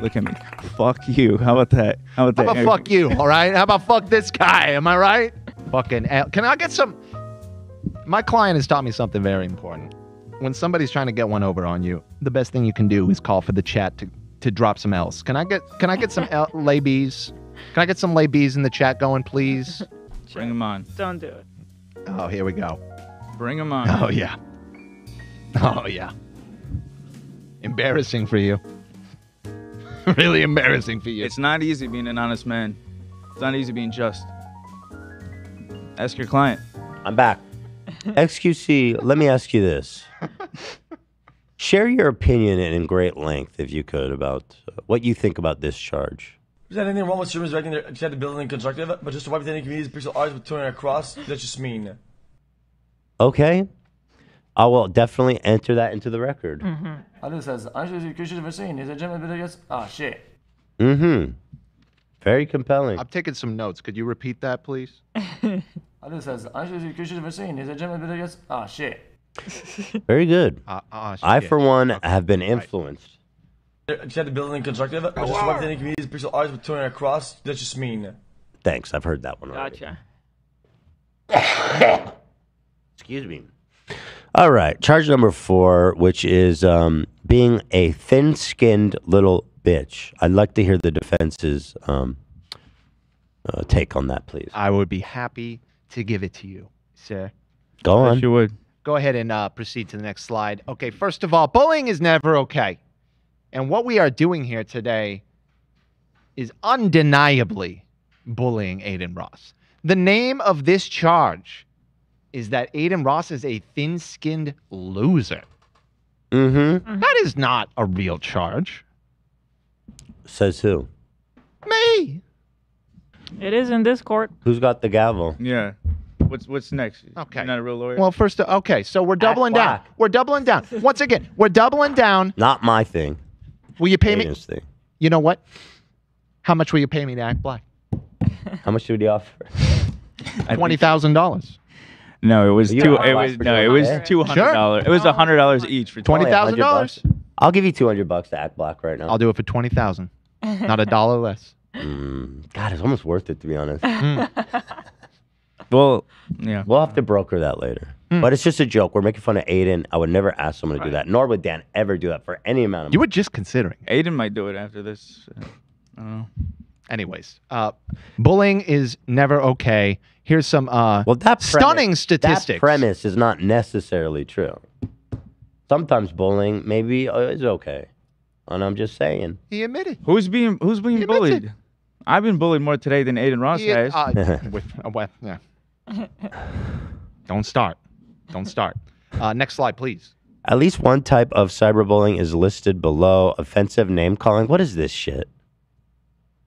Fuck you. How about that? How about fuck you, all right? How about fuck this guy? Am I right? Fucking can I get some... My client has taught me something very important. When somebody's trying to get one over on you, the best thing you can do is call for the chat to drop some L's. Can I get some labies? Can I get some labies in the chat going, please? Bring them on. Don't do it. Oh, here we go. Bring them on. Oh, yeah. Oh, yeah. Embarrassing for you. Really embarrassing for you. It's not easy being an honest man. It's not easy being just. Ask your client. I'm back. XQC, let me ask you this. Share your opinion in great length, if you could, about what you think about this charge. Is there anything wrong with streamers directing their chat to building constructive, but just to wipe any communities pixel arts with turning across? That's just mean. Okay. I will definitely enter that into the record. Adin says, shit. Very compelling. I'm taking some notes. Could you repeat that, please? Adin says, shit. Very good. Shit. I, for one, have been influenced. Chat to building constructive, but just to wipe any communities pixel arts with turning across? That's just mean. Thanks. I've heard that one already. Gotcha. Excuse me. All right. Charge number 4, which is being a thin-skinned little bitch. I'd like to hear the defense's take on that, please. I would be happy to give it to you, sir. Go on. Yes, you would. go ahead and proceed to the next slide. Okay, first of all, bullying is never okay. And what we are doing here today is undeniably bullying Adin Ross. The name of this charge is that Adin Ross is a thin-skinned loser. Mm-hmm. That is not a real charge. Says who? Me. It is in this court. Who's got the gavel? Yeah. What's next? Okay. You're not a real lawyer? Well, first, okay, so we're doubling down. black. We're doubling down. Once again, we're doubling down. Not my thing. Will you pay me? Adin's thing. You know what? How much will you pay me to act black? How much did he offer? $20,000. No, it was You two. got It black was for no, doing it was that? $200. It was $100 each for $20,000. I'll give you $200 to act black right now. I'll do it for $20,000. Not a dollar less. God, it's almost worth it to be honest. Well, yeah. We'll have to broker that later. But it's just a joke. We're making fun of Adin. I would never ask someone to do that. Nor would Dan ever do that for any amount of money. You were just considering. Adin might do it after this. I don't know. Anyways, bullying is never okay. Here's some stunning statistics. That premise is not necessarily true. Sometimes bullying maybe is okay. And I'm just saying. He admitted. Who's being bullied? I've been bullied more today than Adin Ross has. Yeah. Don't start. Don't start. Next slide, please. At least one type of cyberbullying is listed below. Offensive name calling. What is this shit?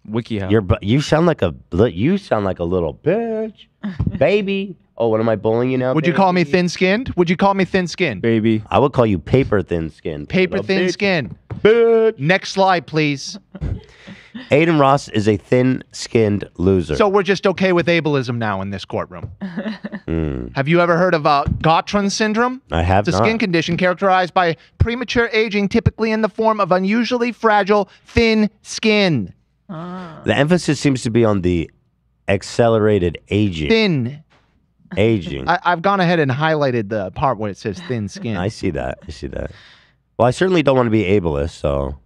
WikiHow. You sound like a little bitch, baby. Oh, what am I bullying you now? Would you call me thin-skinned? Would you call me thin-skinned? Baby. I would call you paper thin-skinned. Paper thin-skinned. Next slide, please. Adin Ross is a thin-skinned loser. So we're just okay with ableism now in this courtroom. Have you ever heard of Gottron syndrome? I have It's a skin condition characterized by premature aging, typically in the form of unusually fragile, thin skin. The emphasis seems to be on the accelerated aging. Thin. Aging. I've gone ahead and highlighted the part where it says thin skin. I see that. I see that. Well, I certainly don't want to be ableist, so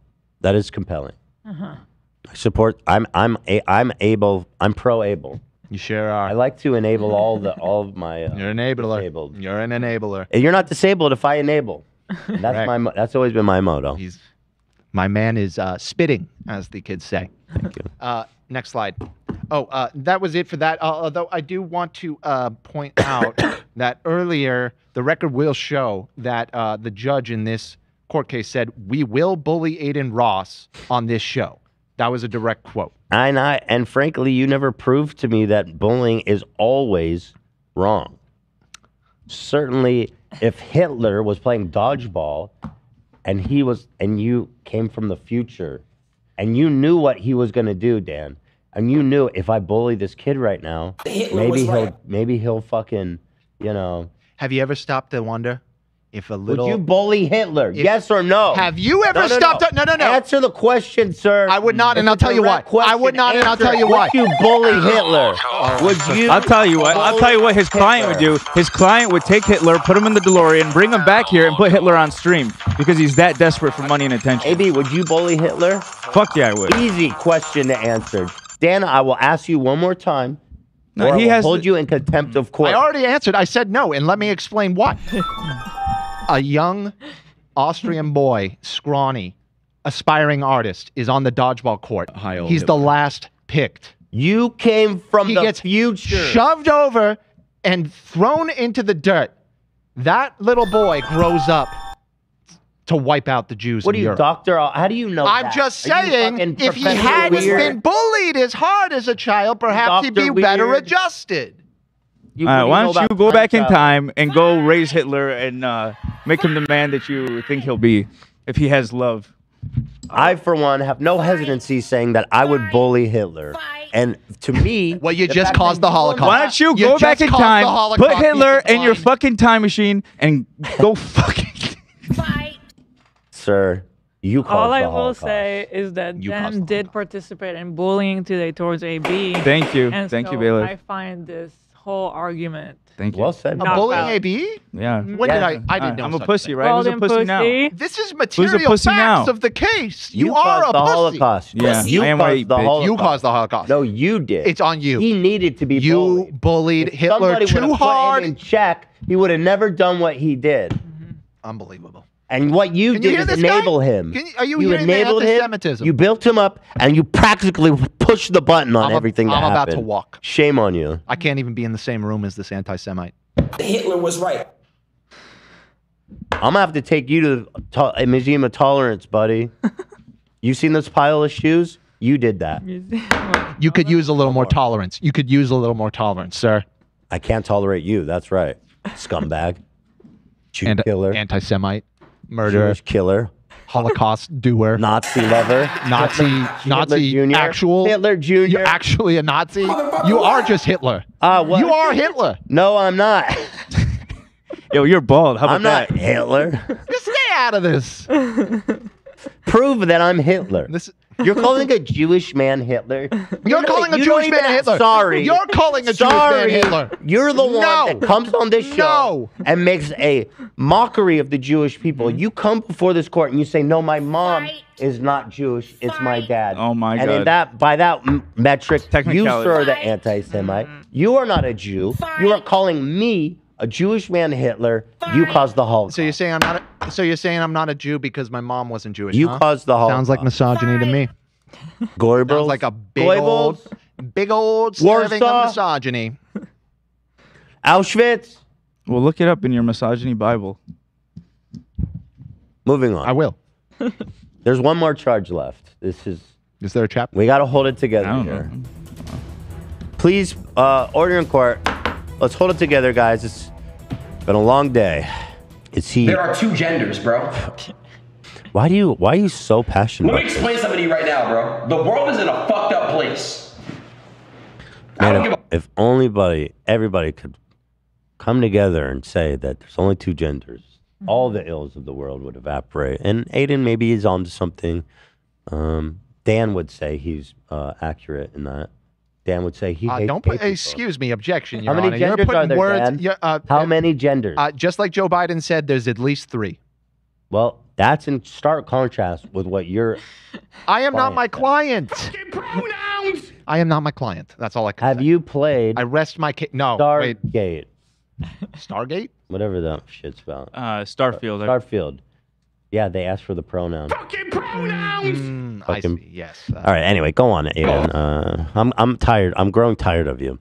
that is compelling. I support. I'm able. I'm pro-able. You sure are. I like to enable all of my. You're an enabler. Disabled. You're an enabler. And you're not disabled if I enable. That's that's always been my motto. My man is spitting, as the kids say. Thank you. Next slide. Oh, that was it for that. Although I do want to point out that earlier the record will show that the judge in this court case said, "We will bully Adin Ross on this show." That was a direct quote. And frankly, you never proved to me that bullying is always wrong. Certainly, if Hitler was playing dodgeball and you came from the future and you knew what he was going to do, Dan, and you knew if I bully this kid right now, maybe he'll fucking, Have you ever stopped to wonder if a little... Would you bully Hitler? Yes or no? Have you ever stopped... No. Answer the question, sir. I would not, and I'll tell you why. I would not, and I'll tell you why. Would you bully Hitler? Would you? I'll tell you what. I'll tell you what his client would do. His client would take Hitler, put him in the DeLorean, bring him back here, and put Hitler on stream because he's that desperate for money and attention. AB, would you bully Hitler? Fuck yeah, I would. Easy question to answer. Dan, I will ask you one more time. No, or he has hold you in contempt of court. I already answered. I said no, and let me explain why. A young Austrian boy, scrawny, aspiring artist, is on the dodgeball court. He's the last picked. You came from the future. Shoved over and thrown into the dirt. That little boy grows up to wipe out the Jews What in are you, Europe. doctor? How do you know I'm that? just Are you saying, fucking if he Professor hadn't Weird? been bullied as hard as a child, perhaps he'd be Dr. better Weird? adjusted. Why don't you go back in time and go raise Hitler and make him the man that you think he'll be if he has love? I, for one, have no hesitancy saying that I would bully Hitler. And to me... Well, you just caused the Holocaust. Why don't you go back in time, put Hitler in your fucking time machine, and go fucking... Sir, you caused All I the will Holocaust. say is that Dan did participate in bullying today towards AB. Thank you. And Thank so you, Bailiff. I find this whole argument Thank you. Well said. I'm bullying AB? Yeah. What did I didn't know. I'm a such pussy, thing. right? Who's a pussy now? This is Who's a material pussy facts now? of the case. You, You are caused a the pussy. Holocaust. Yeah, You I am caused right, the bitch. Holocaust. You caused the Holocaust. No, you did. It's on you. He needed to be You bullied Hitler Somebody too would've hard. Put him in check. He would have never done what he did. Unbelievable. And what you Can you did hear is this enable guy? him. Are you hearing the enabled him. anti-Semitism? You built him up, and you practically pushed the button on everything that I'm about happened. to walk. Shame on you. I can't even be in the same room as this anti-Semite. Hitler was right. I'm gonna have to take you to a museum of tolerance, buddy. You seen this pile of shoes? You did that. You could use a little more tolerance. You could use a little more tolerance, sir. I can't tolerate you. That's right, scumbag, Jew killer, anti-Semite, murderer, Jewish killer, Holocaust doer, Nazi lover, Nazi Jr. actual Hitler Jr. You're actually a Nazi. You are just Hitler. What? You are Hitler. No, I'm not. Yo, you're bald. How about I'm not that? Hitler. Just stay out of this. Prove that I'm Hitler. You're calling a Jewish man Hitler? You're calling a You Jewish don't man even- Hitler. Sorry. You're calling a Jewish Sorry. man Hitler. You're the one No. that comes on this show and makes a mockery of the Jewish people. You come before this court and you say, no, my mom is not Jewish. It's my dad. Oh, my and God. in that, by that metric, you, Technicality. sir, the anti-Semite. You are not a Jew. You are calling me a Jewish man Hitler. You caused the Holocaust. So you're saying I'm not. So you're saying I'm not a Jew because my mom wasn't Jewish. You huh? caused the Holocaust. Sounds like misogyny to me. Goebbels. Sounds like a big old serving Warsaw. of misogyny. Auschwitz. Well, look it up in your misogyny Bible. Moving on. I will. There's one more charge left. Is there a chapter? We got to hold it together I don't here. know. Please, order in court. Let's hold it together, guys. It's been a long day. Is he? There are two genders, bro. Why are you so passionate? Let me about this? explain something to you right now, bro. The world is in a fucked up place. Man, if everybody could come together and say that there's only two genders, all the ills of the world would evaporate. And Adin maybe is onto something. Dan would say he's accurate in that. Dan would say he hates Don't gay put. people. Excuse me. Objection, Your How many Honor. You're genders putting are there, words. Dan? you're, How many genders? Just like Joe Biden said, there's at least 3. Well, that's in stark contrast with what you're. I am not my client client. I am not my client. That's all I can Have say. you played? I rest my case. No. Wait. Stargate. Stargate? Whatever that shit's about. Starfield. Starfield. Yeah, they asked for the pronoun. I see. Yes. All right. Anyway, go on, Adin. I'm tired. I'm growing tired of you.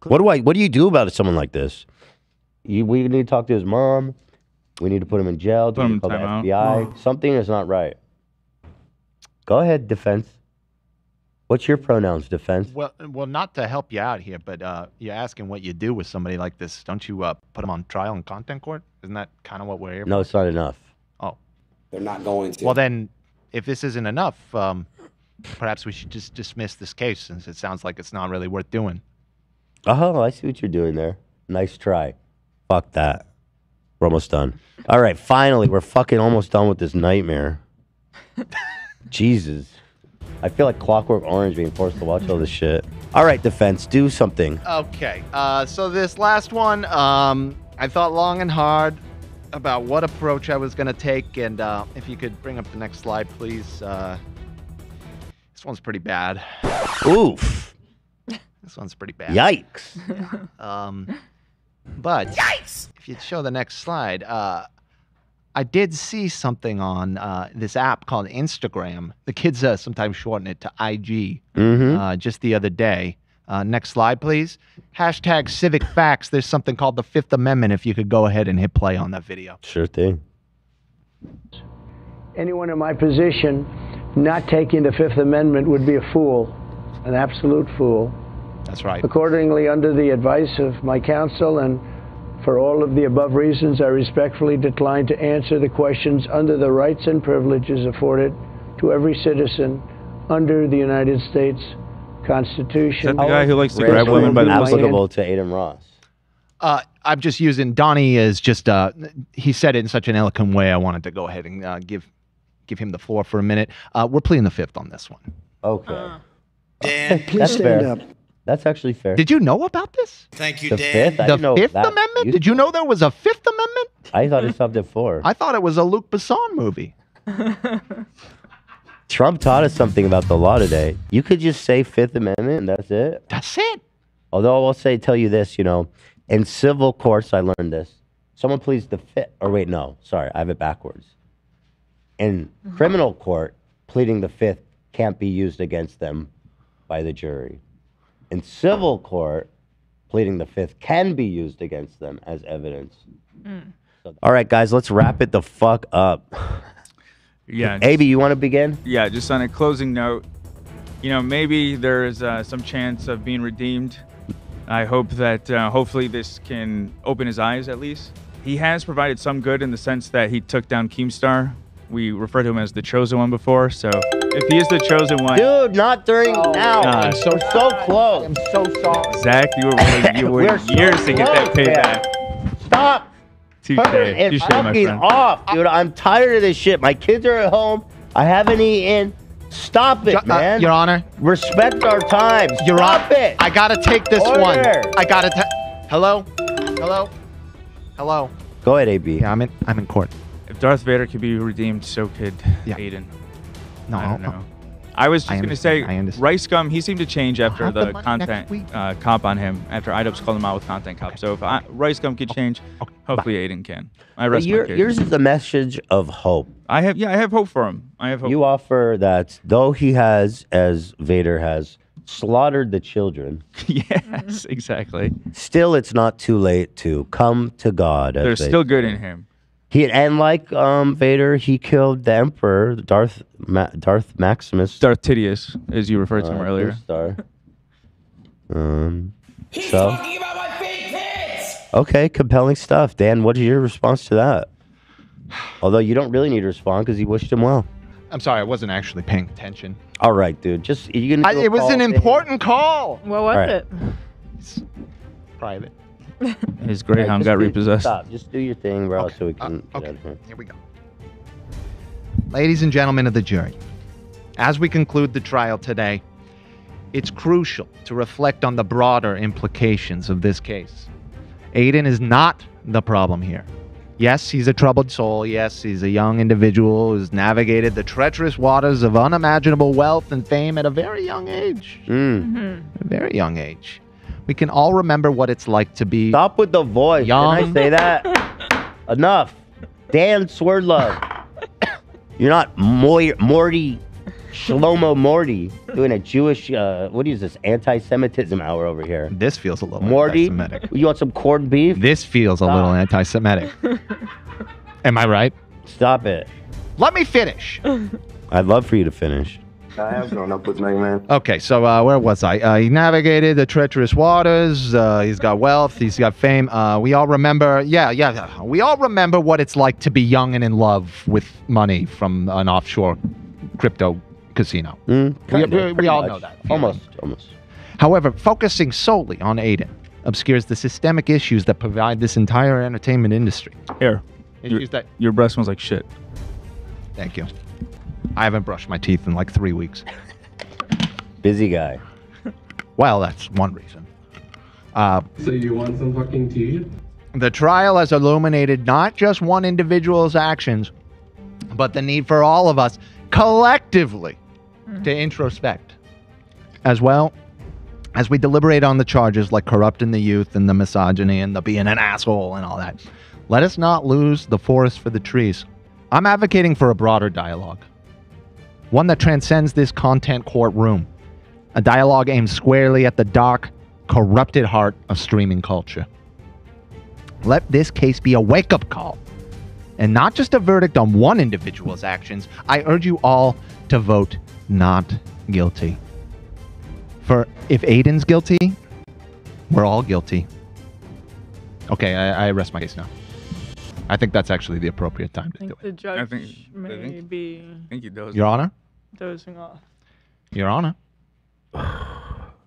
What do you do about someone like this? We need to talk to his mom. We need to put him in jail. Do we need to call the FBI? Something is not right. Go ahead, defense. What's your pronouns, defense? Well, not to help you out here, but you're asking what you do with somebody like this. Don't you put them on trial in content court? Isn't that kind of what we're here for? No, it's not enough. Oh. They're not going to. Well, then, if this isn't enough, perhaps we should just dismiss this case since it sounds like it's not really worth doing. Oh, I see what you're doing there. Nice try. Fuck that. We're almost done. All right, finally, we're fucking almost done with this nightmare. Jesus. I feel like Clockwork Orange being forced to watch all this shit. All right, defense, do something. Okay, so this last one, I thought long and hard about what approach I was going to take, and if you could bring up the next slide, please. This one's pretty bad. Oof. This one's pretty bad. Yikes. But if you'd show the next slide, I did see something on this app called Instagram. The kids sometimes shorten it to IG. Just the other day. Next slide, please. Hashtag civic facts. There's something called the Fifth Amendment. If you could go ahead and hit play on that video. Sure thing. Anyone in my position not taking the Fifth Amendment would be a fool, an absolute fool. That's right. Accordingly, under the advice of my counsel and for all of the above reasons, I respectfully decline to answer the questions under the rights and privileges afforded to every citizen under the United States Constitution. Is that the guy who likes to grab women by the pussy? Applicable to Adin Ross. I'm just using Donnie as just he said it in such an eloquent way. I wanted to go ahead and give him the floor for a minute. We're pleading the fifth on this one. Okay. Dan, Please stand up. That's actually fair. Did you know about this? Thank you, The Dan. Fifth? I The didn't know Fifth that Amendment? used- Did you know there was a Fifth Amendment? I thought it stopped at 4. I thought it was a Luc Besson movie. Trump taught us something about the law today. You could just say Fifth Amendment and that's it. That's it. Although I will tell you this, in civil courts, I learned this. Someone pleads the Fifth, or wait, no, sorry, I have it backwards. In criminal court, pleading the Fifth can't be used against them by the jury. In civil court, pleading the Fifth can be used against them as evidence. So, all right, guys, let's wrap it the fuck up. Yeah. AB, you want to begin? Yeah, just on a closing note, maybe there's some chance of being redeemed. I hope that hopefully this can open his eyes at least. He has provided some good in the sense that he took down Keemstar. We referred to him as the chosen one before, so if he is the chosen one, dude, not during now. I'm so close. I'm so sorry. Zach, you were years to get that payback. Stop. Touche, It's my fucking friend. off, dude. I'm tired of this shit. My kids are at home. I haven't eaten. Stop it, man. Your Honor. Respect our times. Your Stop Honor. it. I gotta take this one. Order. I gotta. Hello. Go ahead, AB. Yeah, I'm in court. If Darth Vader could be redeemed, so could Adin. No, I don't know. I was just going to say, Rice Gum, he seemed to change after have the the money content next cop on him, after IDOPS called him out with content cop. So if Rice Gum could change, hopefully Adin can. I rest my case. Yours is a message of hope. I have hope for him. I have hope. You offer that though he has, as Vader has, slaughtered the children. Yes, exactly. Still, it's not too late to come to God. There's still good in him. Like Vader, he killed the Emperor, Darth Maximus. Darth Tidius, as you referred to him earlier. He's talking about my fake tits! Okay, compelling stuff. Dan, what is your response to that? Although you don't really need to respond because he wished him well. I'm sorry, I wasn't actually paying attention. All right, dude. You gonna do a it was call an thing? important call. What was All right. it? It's private. His Greyhound got repossessed. Stop. Just do your thing, bro, so we can get out of here. Here we go. Ladies and gentlemen of the jury, as we conclude the trial today, it's crucial to reflect on the broader implications of this case. Adin is not the problem here. Yes, he's a troubled soul. Yes, he's a young individual who's navigated the treacherous waters of unimaginable wealth and fame at a very young age. A very young age. We can all remember what it's like to be Stop with the voice. young. Can I say that? Enough. Dan Swerdlove. You're not Morty, Shlomo Morty, doing a Jewish, what is this, anti-Semitism hour over here. This feels a little Morty, anti-Semitic. you want some corned beef? This feels a little anti-Semitic. Am I right? Stop it. Let me finish. I'd love for you to finish. I have grown up with Mega Man. Okay, so where was I? He navigated the treacherous waters. He's got wealth. He's got fame. We all remember, we all remember what it's like to be young and in love with money from an offshore crypto casino. We all know that. Almost. However, focusing solely on Adin obscures the systemic issues that provide this entire entertainment industry. Here, your breath smells like shit. Thank you. I haven't brushed my teeth in like 3 weeks. Busy guy. Well, that's one reason. So you want some fucking tea? The trial has illuminated not just one individual's actions, but the need for all of us collectively to introspect, as well as we deliberate on the charges like corrupting the youth and the misogyny and the being an asshole and all that. Let us not lose the forest for the trees. I'm advocating for a broader dialogue, one that transcends this content courtroom, a dialogue aimed squarely at the dark, corrupted heart of streaming culture. Let this case be a wake-up call, and not just a verdict on one individual's actions. I urge you all to vote not guilty. For if Adin's guilty, we're all guilty. Okay, I rest my case now. I think that's actually the appropriate time to do it. The judge may be Your Honor? dozing off. Your Honor?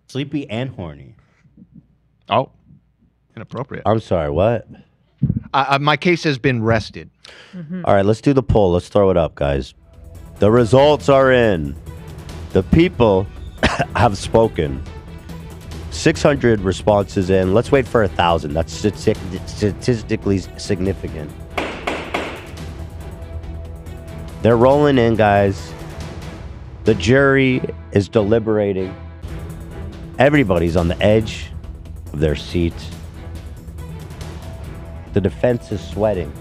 Sleepy and horny. Oh, inappropriate. I'm sorry, what? My case has been rested. All right, let's do the poll. Let's throw it up, guys. The results are in. The people have spoken. 600 responses in. Let's wait for 1,000. That's statistically significant. They're rolling in, guys. The jury is deliberating. Everybody's on the edge of their seats. The defense is sweating.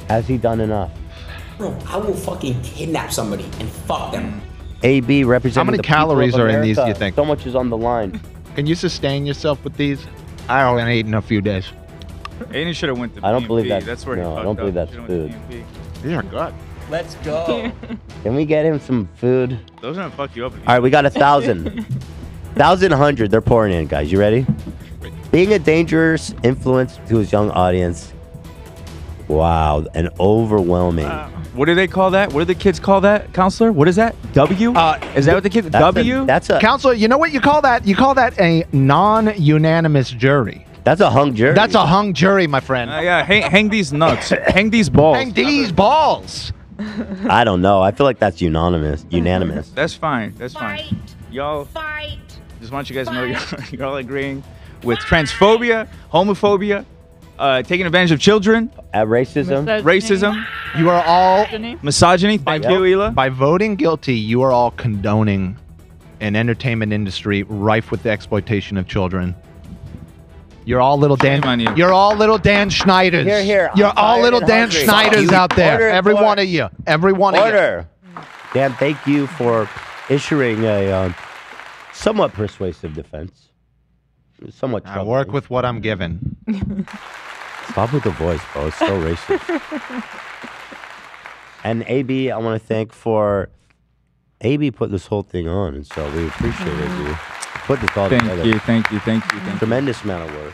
Has he done enough? Bro, I will fucking kidnap somebody and fuck them. AB representing How many the people calories of are in these, do you America. think? So much is on the line. Can you sustain yourself with these? I haven't eaten in a few days. Aiden should have went to I don't B&B. believe that. That's where he No, I fucked don't up. believe that's Should've went food. to B&B. These are good. Let's go. Can we get him some food? Those are gonna fuck you up. If you All right, we got 1,000. 1,100. They're pouring in, guys. You ready? Being a dangerous influence to his young audience. Wow, an overwhelming. What do they call that? What do the kids call that, counselor? What is that? W? Is that what the kids? W? That's a Counselor, you know what you call that? You call that a non-unanimous jury. That's a hung jury. That's a hung jury, my friend. Yeah, hang these nuts. Hang these balls. Hang these balls. I don't know. I feel like that's unanimous. Unanimous. That's fine. That's fine. Y'all. Just want you guys to know you're all agreeing with transphobia, homophobia, taking advantage of children, racism, racism. You are all misogyny. Thank you, Hila. By voting guilty, you are all condoning an entertainment industry rife with the exploitation of children. You're all little Dan. You're all little Dan Schneiders. Here, here. You're I'm all tired little and Dan hungry. Schneiders out there. Order, Every order. one of you. Every one of you. Order. Dan, thank you for issuing a somewhat persuasive defense. Somewhat I troubling. work with what I'm given. Stop with the voice, bro. It's so racist. And AB, I want to thank for AB put this whole thing on, and so we appreciate it, you. Put this all together. Thank you. Tremendous amount of work.